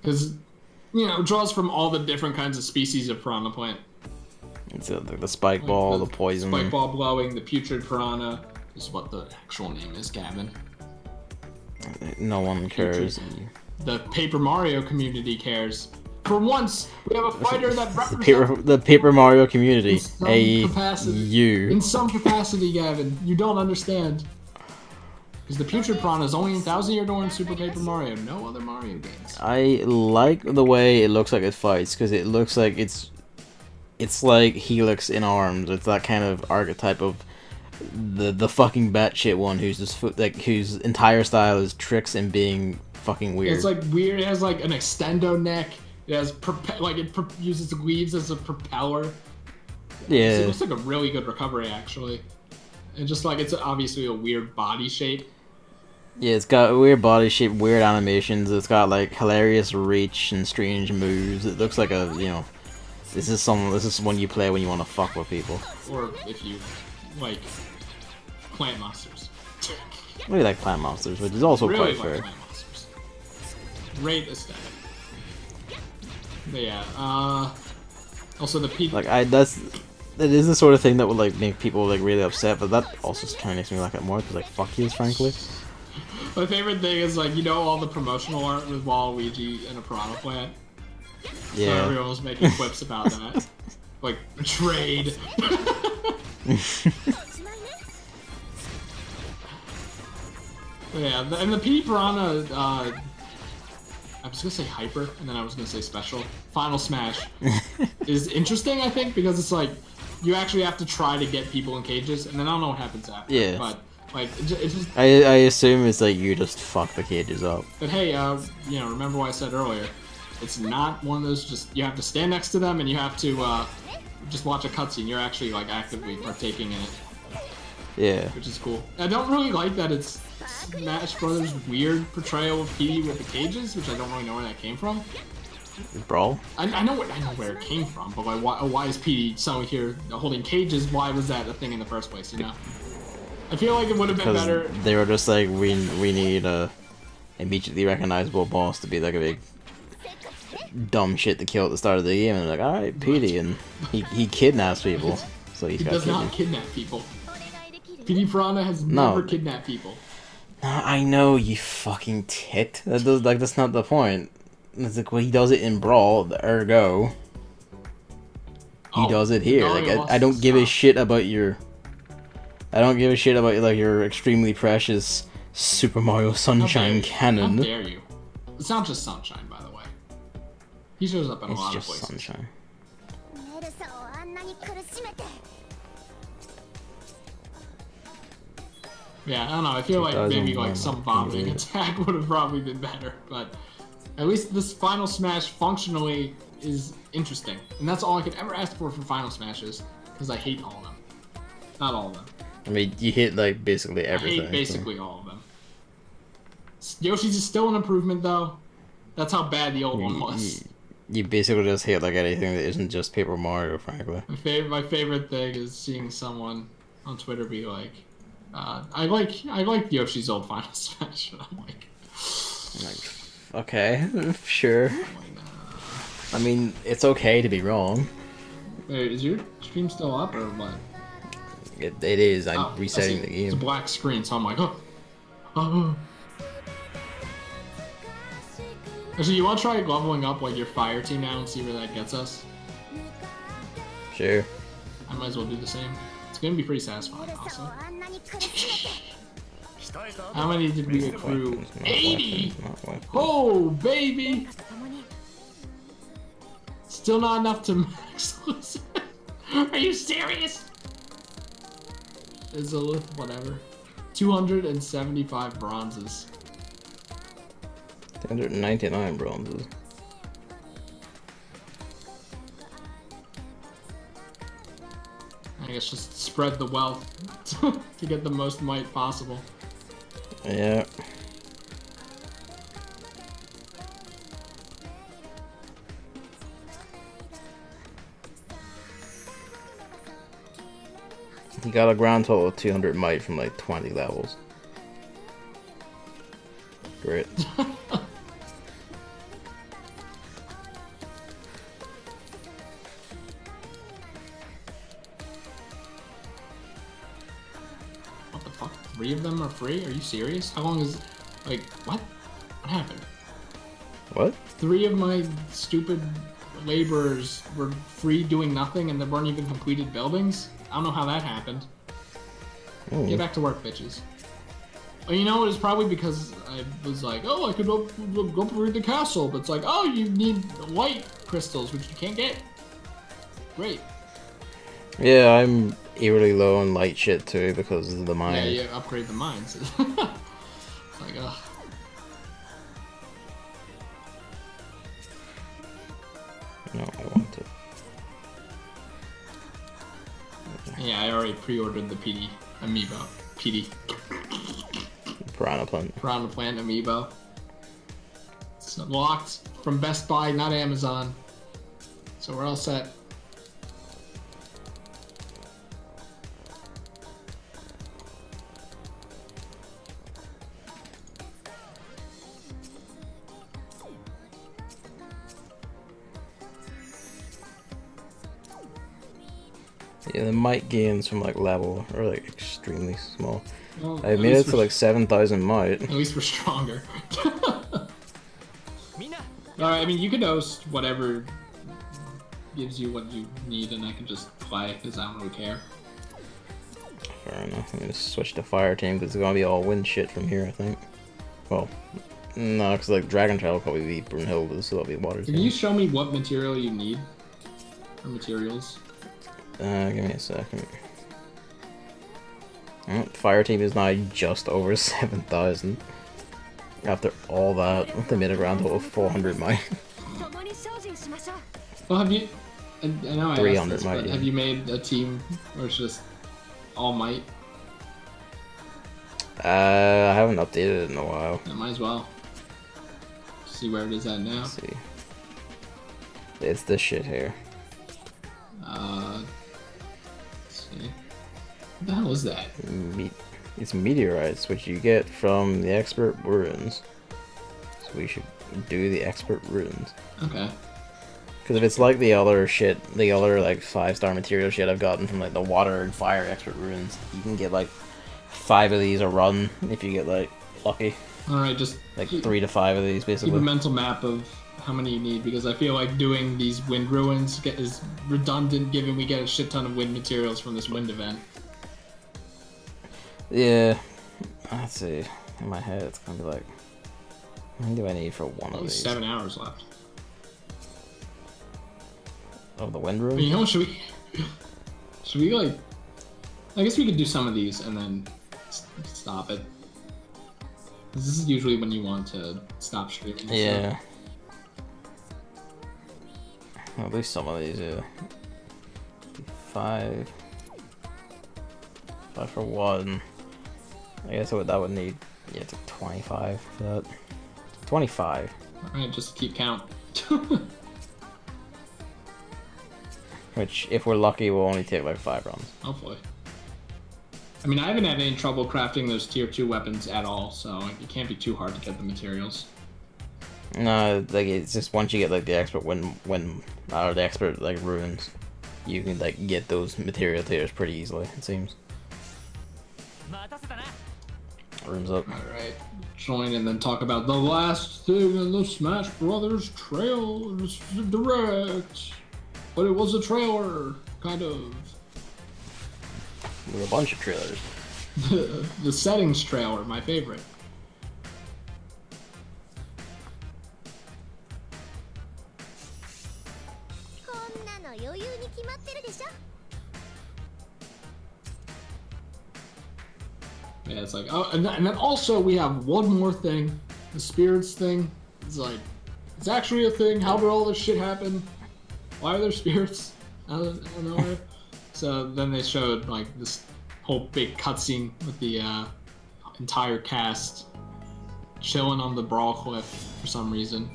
Because, it draws from all the different kinds of species of Piranha Plant. It's the spike ball, the poison. Spike ball blowing, the putrid piranha is what the actual name is, Gavin. No one cares. The Paper Mario community cares. For once, we have a fighter that represents the Paper Mario community. In some capacity, Gavin. You don't understand. Because the putrid piranha is only in 1000-Year Door and Super Paper Mario. No other Mario games. I like the way it looks like it fights, because it looks like it's like Helix in arms. It's that kind of archetype of the fucking batshit one who's just whose entire style is tricks and being fucking weird. It's like weird. It has like an extendo neck. It has uses leaves as a propeller. Yeah. It looks like a really good recovery actually, and just like it's obviously a weird body shape. Yeah, it's got a weird body shape, weird animations. It's got like hilarious reach and strange moves. It looks like a This is one you play when you want to fuck with people. Or if you like plant monsters. Really like plant monsters, which is also really quite fair. Plant monsters. Great aesthetic. But yeah, also the people that is the sort of thing that would like make people like really upset, but that also kind of makes me like it more because like fuck yous, frankly. My favorite thing is like all the promotional art with Waluigi and a Piranha Plant. Yeah. So everyone was making quips about that. Like, trade. Yeah, and the PD Piranha, I was gonna say hyper, and then I was gonna say special. Final Smash is interesting, I think, because it's like, you actually have to try to get people in cages, and then I don't know what happens after. Yeah. But, like, it's just... I assume it's like you just fuck the cages up. But hey, remember what I said earlier. It's not one of those you have to stand next to them and you have to just watch a cutscene. You're actually like actively partaking in it. Yeah. Which is cool. I don't really like that it's Smash Brothers' weird portrayal of Petey with the cages, which I don't really know where that came from. Brawl? I know where it came from, but like, why is Petey suddenly here holding cages? Why was that a thing in the first place, I feel like it would have been better. They were just like, we need a immediately recognizable boss to be like a big dumb shit to kill at the start of the game, and they're like, alright, Petey, and he kidnaps people. So he does not kidnap people. Petey Piranha has never kidnapped people. I know, you fucking tit. That's not the point. It's like, well, he does it in Brawl, ergo he does it here. Like, I don't give a shit about your... I don't give a shit about like your extremely precious Super Mario Sunshine canon. How dare you? It's not just Sunshine, by the way. He shows up in a lot of places. It's just Sunshine. Yeah, I don't know. I feel like maybe like some vomiting attack would have probably been better, but at least this Final Smash functionally is interesting, and that's all I could ever ask for Final Smashes, because I hate all of them. Not all of them. I mean, you hit like basically everything. I hate basically all of them. Yoshi's is still an improvement, though. That's how bad the old one was. You basically just hit like anything that isn't just Paper Mario, frankly. My favorite thing is seeing someone on Twitter be like, I like Yoshi's old Final Smash. And I'm like, okay, sure. I mean, it's okay to be wrong. Wait, is your stream still up or what? It is. I'm resetting the game. It's a black screen, so I'm like, oh. Actually, you want to try leveling up like your fire team now and see where that gets us? Sure. I might as well do the same. It's gonna be pretty satisfying, also. How many did we accrue? 80! Oh, baby! Still not enough to max. Are you serious? Izalith, whatever. 275 bronzes. 299 bronzes. I guess just spread the wealth to get the most might possible. Yeah. He got a grand total of 200 might from like 20 levels. Great. What the fuck? 3 of them are free? Are you serious? How long is... Like, what? What happened? What? 3 of my stupid laborers were free doing nothing and there weren't even completed buildings? I don't know how that happened. Ooh. Get back to work, bitches. Well, you know, it was probably because I was like, oh, I could upgrade the castle, but it's like, oh, you need light crystals, which you can't get. Great. Yeah, I'm eerily low on light shit too because of the mine. Yeah, you upgrade the mines. It's like, ugh. No, I want to. Yeah, I already pre-ordered the PD amiibo. PD. Piranha Plant. Piranha Plant amiibo. It's locked from Best Buy, not Amazon. So we're all set. Yeah, the might gains from like level are like extremely small. Well, I made it to like 7,000 might. At least we're stronger. Alright, I mean, you can host whatever gives you what you need, and I can just play, because I don't really care. Fair enough. I'm gonna switch to fire team because it's gonna be all wind shit from here, I think. Well, no, because like Dragon Child will probably be Brunhilde, so that'll be water Can team. you show me what material you need? Or materials? Give me a second. Fire team is now just over 7,000. After all that, with the mid ground total of 400 might. Well, have you... I know I 300 asked this, might, but yeah. have you made a team where it's just all might? I haven't updated it in a while. I might as well. See where it is at now. Let's see. It's this shit here. Let's see. What the hell is that? It's meteorites, which you get from the expert ruins. So we should do the expert ruins. Okay. Because if it's like the other shit, the other like 5-star material shit I've gotten from like the water and fire expert ruins, you can get like 5 of these a run if you get like lucky. Alright, just Like 3 to 5 of these keep basically. a mental map of how many you need, because I feel like doing these wind ruins is redundant given we get a shit ton of wind materials from this wind event. Yeah. Let's see. In my head, it's gonna be like, how many do I need for one of Only these? 7 hours left. Of the wind ruins? You know, should we like, I guess we could do some of these and then stop it. 'Cause this is usually when you want to stop streaming. Yeah. At least some of these, yeah. 5 for 1. I guess that would need, yeah, it's like 25 for that. 25. Alright, just keep count. Which, if we're lucky, will only take like 5 runs. Hopefully. I mean, I haven't had any trouble crafting those tier 2 weapons at all, so it can't be too hard to get the materials. No, like it's just once you get like the expert or the expert like ruins, you can like get those material tiers pretty easily. It seems. Rooms up. Alright, join and then talk about the last thing in the Smash Brothers trail direct. But it was a trailer, kind of. There were a bunch of trailers. The settings trailer, my favorite. Yeah, it's like, oh, and then also we have one more thing, the spirits thing. It's like, it's actually a thing. How did all this shit happen? Why are there spirits out of nowhere? So then they showed like this whole big cutscene with the entire cast chilling on the brawl cliff for some reason.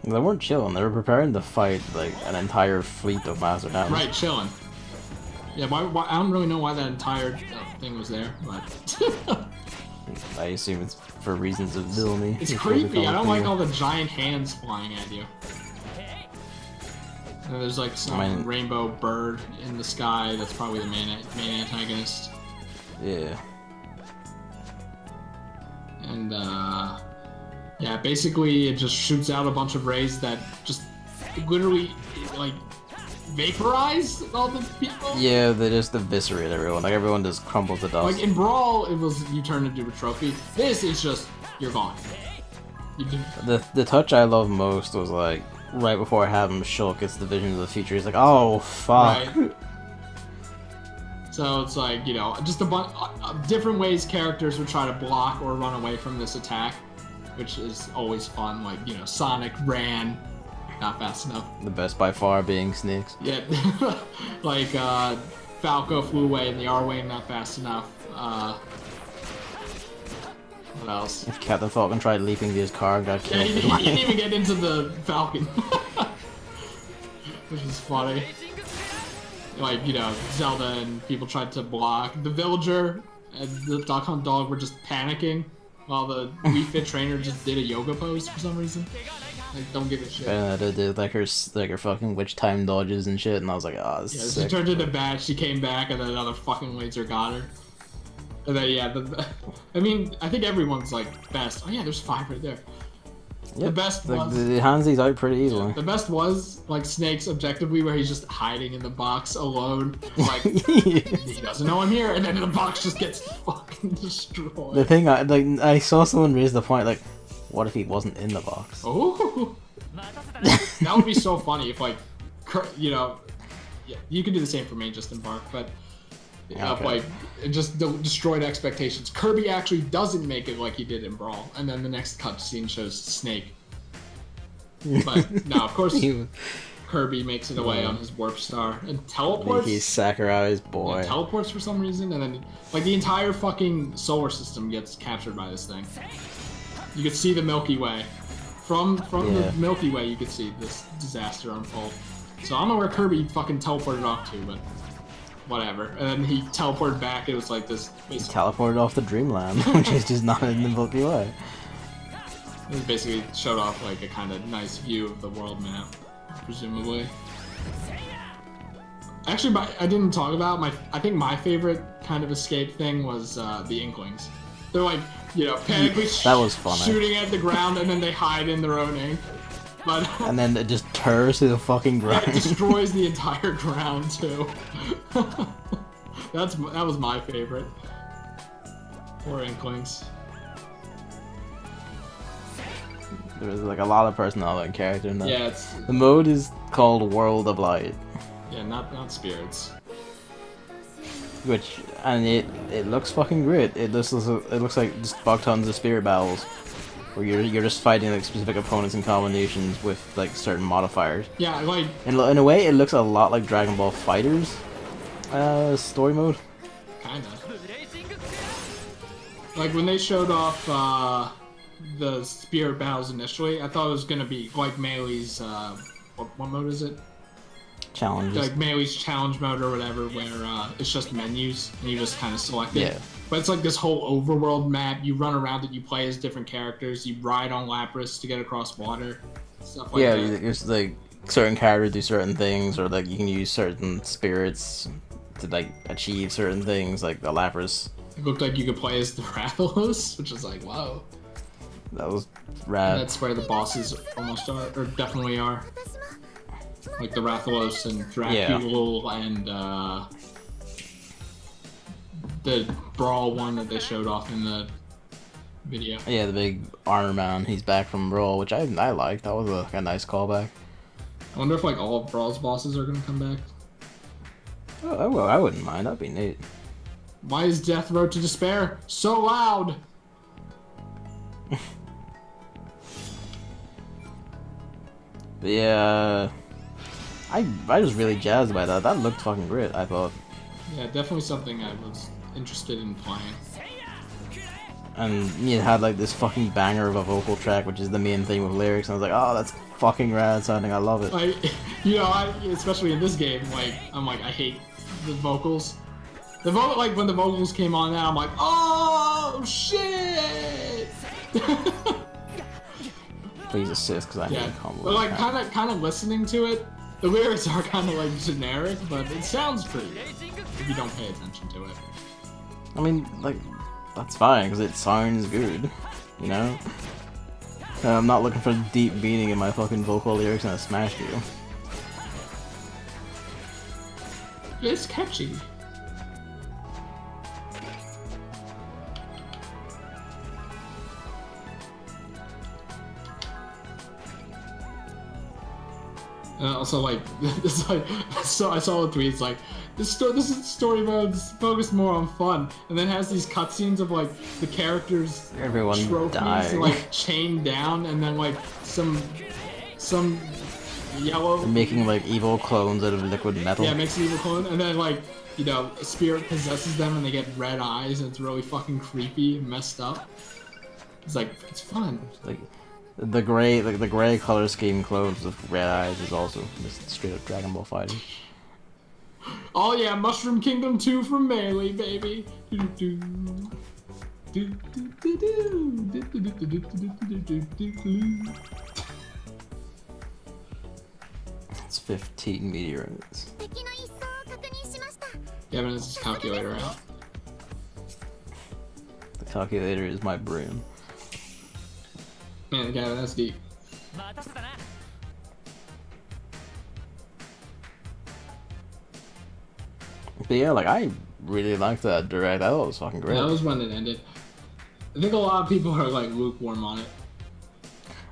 They weren't chilling. They were preparing to fight like an entire fleet of Master Hounds. Right, chilling. Yeah, why? I don't really know why that entire thing was there, but I assume it's for reasons of villainy. it's creepy. I don't like all the giant hands flying at you. And there's like some rainbow bird in the sky. That's probably the main antagonist. Yeah. And yeah, basically it just shoots out a bunch of rays that just literally like vaporize all the people. Yeah, they just eviscerate everyone. Like everyone just crumbles to dust. Like in Brawl, it was you turn into a trophy. This is just you're gone. You do. The touch I love most was like right before I have him Shulk gets the vision of the future. He's like, oh fuck. Right. So it's like, you know, just a bunch of different ways characters would try to block or run away from this attack, which is always fun. Like, you know, Sonic ran not fast enough. The best by far being Snakes. Yeah, like Falco flew away in the R-Wing not fast enough. What else? If Captain Falcon tried leaping to his car and got Yeah, killed. he didn't even get into the Falcon. Which is funny. Like, you know, Zelda and people tried to block. The villager and the Duck Hunt dog were just panicking while the Wii Fit trainer just did a yoga pose for some reason. Like, don't give a shit. Bayonetta did like her fucking witch time dodges and shit, and I was like, oh, this is she sick. turned into bad, she came back, and then another fucking laser got her. And then, yeah, I mean, I think everyone's like best. Oh yeah, there's 5 right there. Yep. The best was... The hands these out pretty easily. The best was, like, Snake's objectively where he's just hiding in the box alone. Like, he doesn't know I'm here, and then the box just gets fucking destroyed. The thing, I saw someone raise the point, like, what if he wasn't in the box? Oh, that would be so funny if, like, you know, yeah, you could do the same for me, just Embark, but Okay. like, it just destroyed expectations. Kirby actually doesn't make it like he did in Brawl, and then the next cutscene shows Snake. But no, of course, Kirby makes it away on his warp star and teleports. He's Sakurai's boy. Yeah, teleports for some reason, and then like the entire fucking solar system gets captured by this thing. You could see the Milky Way. From the Milky Way, you could see this disaster unfold. So I don't know where Kirby fucking teleported off to, but whatever. And then he teleported back. It was like this. He teleported off the Dreamland, which is just not in the Milky Way. It basically showed off like a kind of nice view of the world map, presumably. Actually, I didn't talk about I think my favorite kind of escape thing was the Inklings. They're like, you know, panically that was funny. Shooting at the ground, and then they hide in their own ink. But and then it just tears to the fucking ground. It destroys the entire ground too. That was my favorite. Poor Inklings. There's like a lot of personality and character in that. Yeah, the mode is called World of Light. Yeah, not spirits. It looks fucking great. It looks like just fuck tons of spirit battles, where you're just fighting like specific opponents and combinations with like certain modifiers. Yeah, like in a way, it looks a lot like Dragon Ball Fighters story mode. Kinda. Like when they showed off the spirit battles initially, I thought it was gonna be like Meilei's what mode is it? Challenges. Like Meilei's challenge mode or whatever, where it's just menus and you just kind of select it. Yeah. But it's like this whole overworld map. You run around it. You play as different characters. You ride on Lapras to get across water. Stuff like that. Yeah, it's like certain characters do certain things, or like you can use certain spirits to like achieve certain things, like the Lapras. It looked like you could play as the Rathalos, which is like, wow. That was rad. And that's where the bosses almost are, or definitely are. Like the Rathalos and Dracula and the Brawl one that they showed off in the video. Yeah, the big armor man. He's back from Brawl, which I liked. That was a nice callback. I wonder if like all of Brawl's bosses are gonna come back. Oh, I wouldn't mind. That'd be neat. Why is Death Road to Despair so loud? But yeah, I was really jazzed by that. That looked fucking great, I thought. Yeah, definitely something I was interested in playing. And it had like this fucking banger of a vocal track, which is the main thing with lyrics, and I was like, oh, that's fucking rad sounding, I love it. Like, you know, especially in this game, like, I'm like, I hate the vocals. The vocal, like, when the vocals came on now, I'm like, oh, shit! Please assist, because I need a combo. But like, kind of listening to it, the lyrics are kind of like generic, but it sounds pretty good if you don't pay attention to it. I mean, like, that's fine, because it sounds good, you know? I'm not looking for deep meaning in my fucking vocal lyrics in a Smash game. It's catchy. Also, like, it's like, so I saw the tweets like, this story mode's focused more on fun, and then has these cutscenes of like the characters' Everyone trophies dying. like chained down, and then like some yellow. They're making like evil clones out of liquid metal. Yeah, makes an evil clone, and then like, you know, a spirit possesses them, and they get red eyes, and it's really fucking creepy and messed up. It's like, it's fun. Like the gray color scheme clones with red eyes is also just straight up Dragon Ball fighting. Oh yeah, Mushroom Kingdom 2 from Melee, baby. It's 15 meteorites. Gavin has his calculator out. The calculator is my brain. Man, Gavin, that's deep. But yeah, like, I really liked that direct. I thought it was fucking great. That was when it ended. I think a lot of people are like lukewarm on it.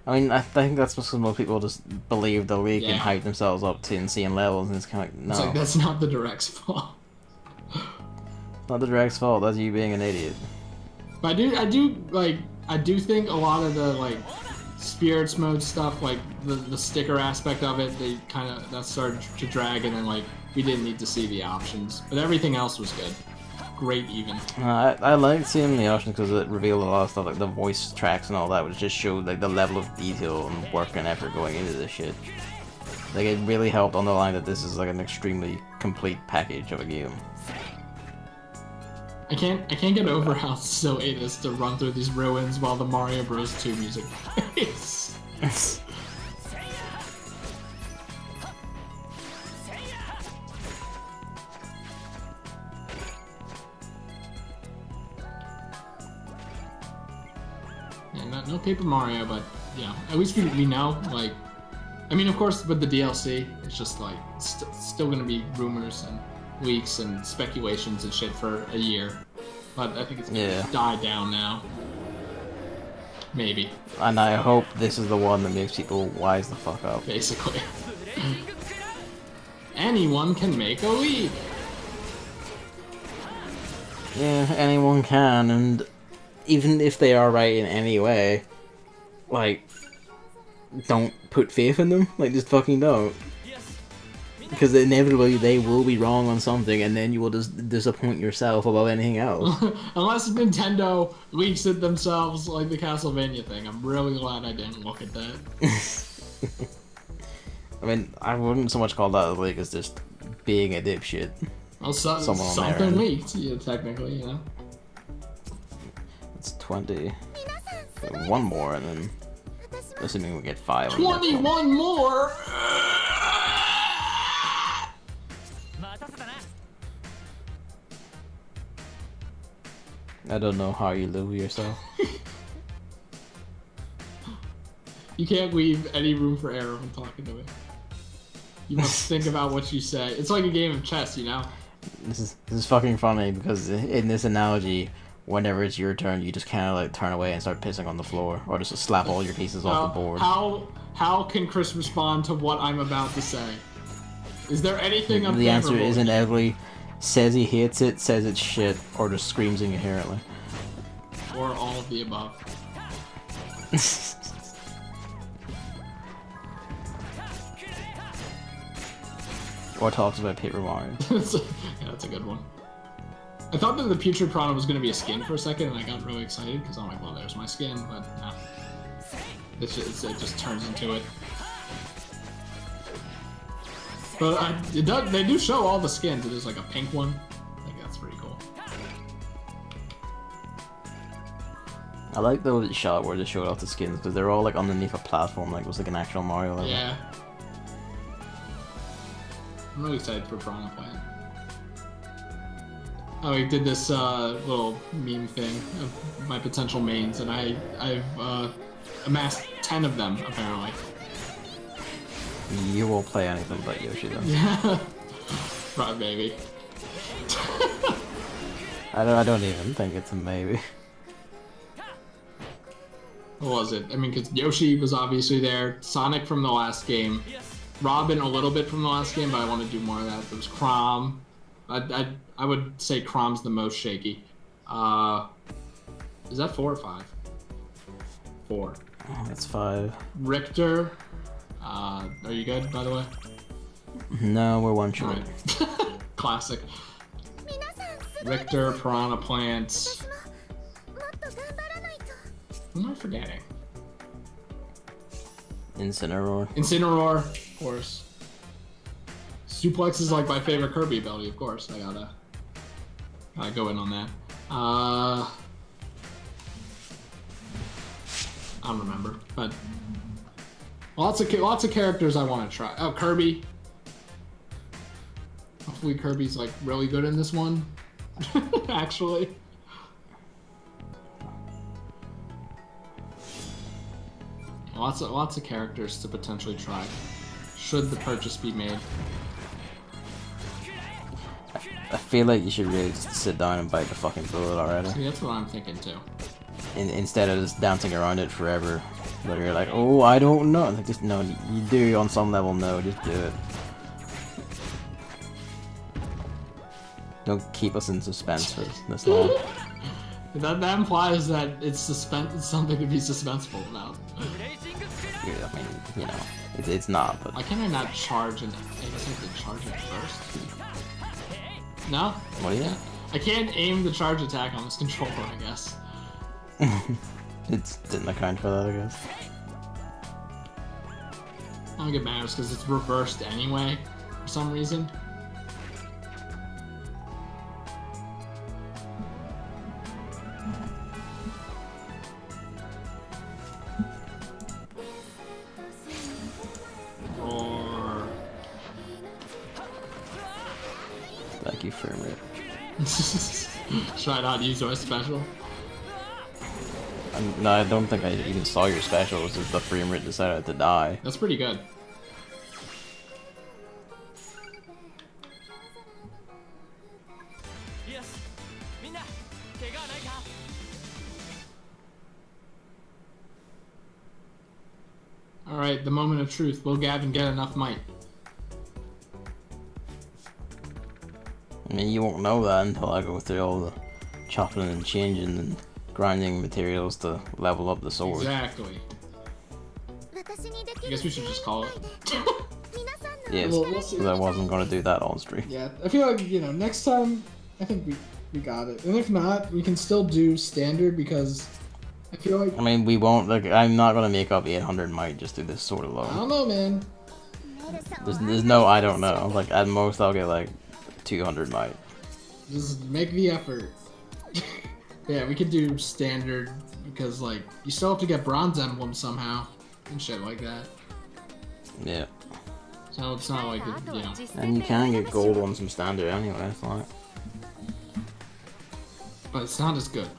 I mean, I think that's because most people just believe the leak and Yeah. hype themselves up to insane levels, and it's kind of like, no. It's like, that's not the direct's fault. Not the direct's fault, that's you being an idiot. But I do think a lot of the like spirits mode stuff, like the sticker aspect of it, that started to drag, and then like we didn't need to see the options, but everything else was good, great even. I liked seeing the options because it revealed a lot of stuff, like the voice tracks and all that, which just showed like the level of detail and work and effort going into this shit. Like, it really helped underline that this is like an extremely complete package of a game. I can't get over how silly it is to run through these ruins while the Mario Bros. 2 music plays. Yeah, no Paper Mario, but yeah, at least we know, like, I mean, of course, with the DLC, it's just like, still gonna be rumors and leaks and speculations and shit for a year. But I think it's gonna die down now. Maybe. And I hope this is the one that makes people wise the fuck up. Basically. Anyone can make a leap! Yeah, anyone can, and even if they are right in any way, like, don't put faith in them. Like, just fucking don't. Because inevitably they will be wrong on something, and then you will just disappoint yourself about anything else. Unless Nintendo leaks it themselves, like the Castlevania thing. I'm really glad I didn't look at that. I mean, I wouldn't so much call that a leak as just being a dipshit. Well, something leaked, yeah, technically, you know? It's 20. One more, and then assuming we get 5. 21 more! I don't know how you live with yourself. You can't leave any room for error when talking to me. You must think about what you say. It's like a game of chess, you know? This is fucking funny because in this analogy, whenever it's your turn, you just kind of like turn away and start pissing on the floor, or just slap all your pieces off the board. How can Chris respond to what I'm about to say? Is there anything I'm The answer is inevitably, says he hates it, says it's shit, or just screams incoherently. Or all of the above. Or talks about Paper Mario. Yeah, that's a good one. I thought that the Putrid Piranha was going to be a skin for a second, and I got really excited, because I'm like, well, there's my skin, but no. It just turns into it. But they do show all the skins. There's like a pink one. I think that's pretty cool. I like the shot where they showed off the skins, because they're all like underneath a platform, like it was like an actual Mario level. Yeah. I'm really excited for Piranha Plant. Oh, he did this little meme thing of my potential mains, and I've amassed 10 of them, apparently. You will play anything but Yoshi then. Yeah. Right, maybe. I don't even think it's a maybe. What was it? I mean, because Yoshi was obviously there, Sonic from the last game, Robin a little bit from the last game, but I want to do more of that. There was Chrom. I would say Chrom's the most shaky. Is that 4 or 5? 4. Oh, that's 5. Richter. Are you good, by the way? No, we're one short. Right. Classic. Richter, Piranha Plant. What am I forgetting? Incineroar. Incineroar, of course. Suplex is like my favorite Kirby ability, of course. I gotta go in on that. I don't remember, but lots of characters I want to try. Oh, Kirby. Hopefully Kirby's like really good in this one. Actually. Lots of characters to potentially try. Should the purchase be made? I feel like you should really just sit down and bite the fucking bullet already. See, that's what I'm thinking too. Instead of just dancing around it forever. Where you're like, oh, I don't know. Like, just no, you do on some level. No, just do it. Don't keep us in suspense for this long. That implies that it's something to be suspenseful about. Yeah, I mean, you know, it's not. But why can't I not charge and I guess I have to charge it first? No? What do you? I can't aim the charge attack on this controller, I guess. It didn't account for that, I guess. I don't think it matters because it's reversed anyway, for some reason. Or... Thank you, frame rate. Should I not use my special? No, I don't think I even saw your special. It was just the frame rate decided to die. That's pretty good. Alright, the moment of truth. Will Gavin get enough might? I mean, you won't know that until I go through all the chopping and changing and grinding materials to level up the sword. Exactly. I guess we should just call it. Yes, We'll see. because I wasn't going to do that on stream. Yeah, I feel like, you know, next time, I think we got it. And if not, we can still do standard because I feel like... I mean, we won't, like, I'm not going to make up 800 might just do this sword I alone. don't know, man. There's no, I don't know. Like, at most I'll get, like, 200 might. Just make the effort. Yeah, we could do standard because, like, you still have to get bronze emblems somehow and shit like that. Yeah. So it's not like, you know. And you can get gold ones from standard anyway, it's like... But it's not as good.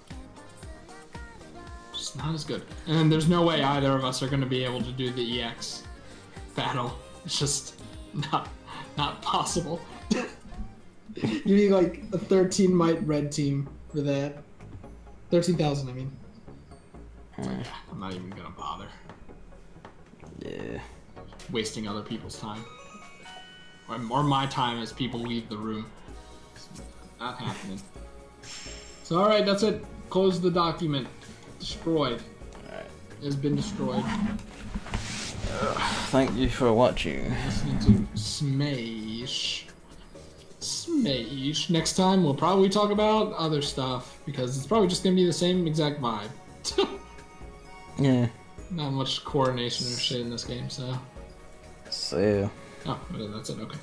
Just not as good. And there's no way either of us are going to be able to do the EX battle. It's just not possible. You need like a 13 might red team for that. 13,000, I mean. I'm not even gonna bother. Yeah. Wasting other people's time. Or my time as people leave the room. Not happening. So alright, that's it. Close the document. Destroyed. Alright. It has been destroyed. Thank you for watching. Listening to Smash. Smash. Next time we'll probably talk about other stuff because it's probably just gonna be the same exact vibe. Yeah. Not much coordination or shit in this game, so. See ya. Oh, that's it. Okay.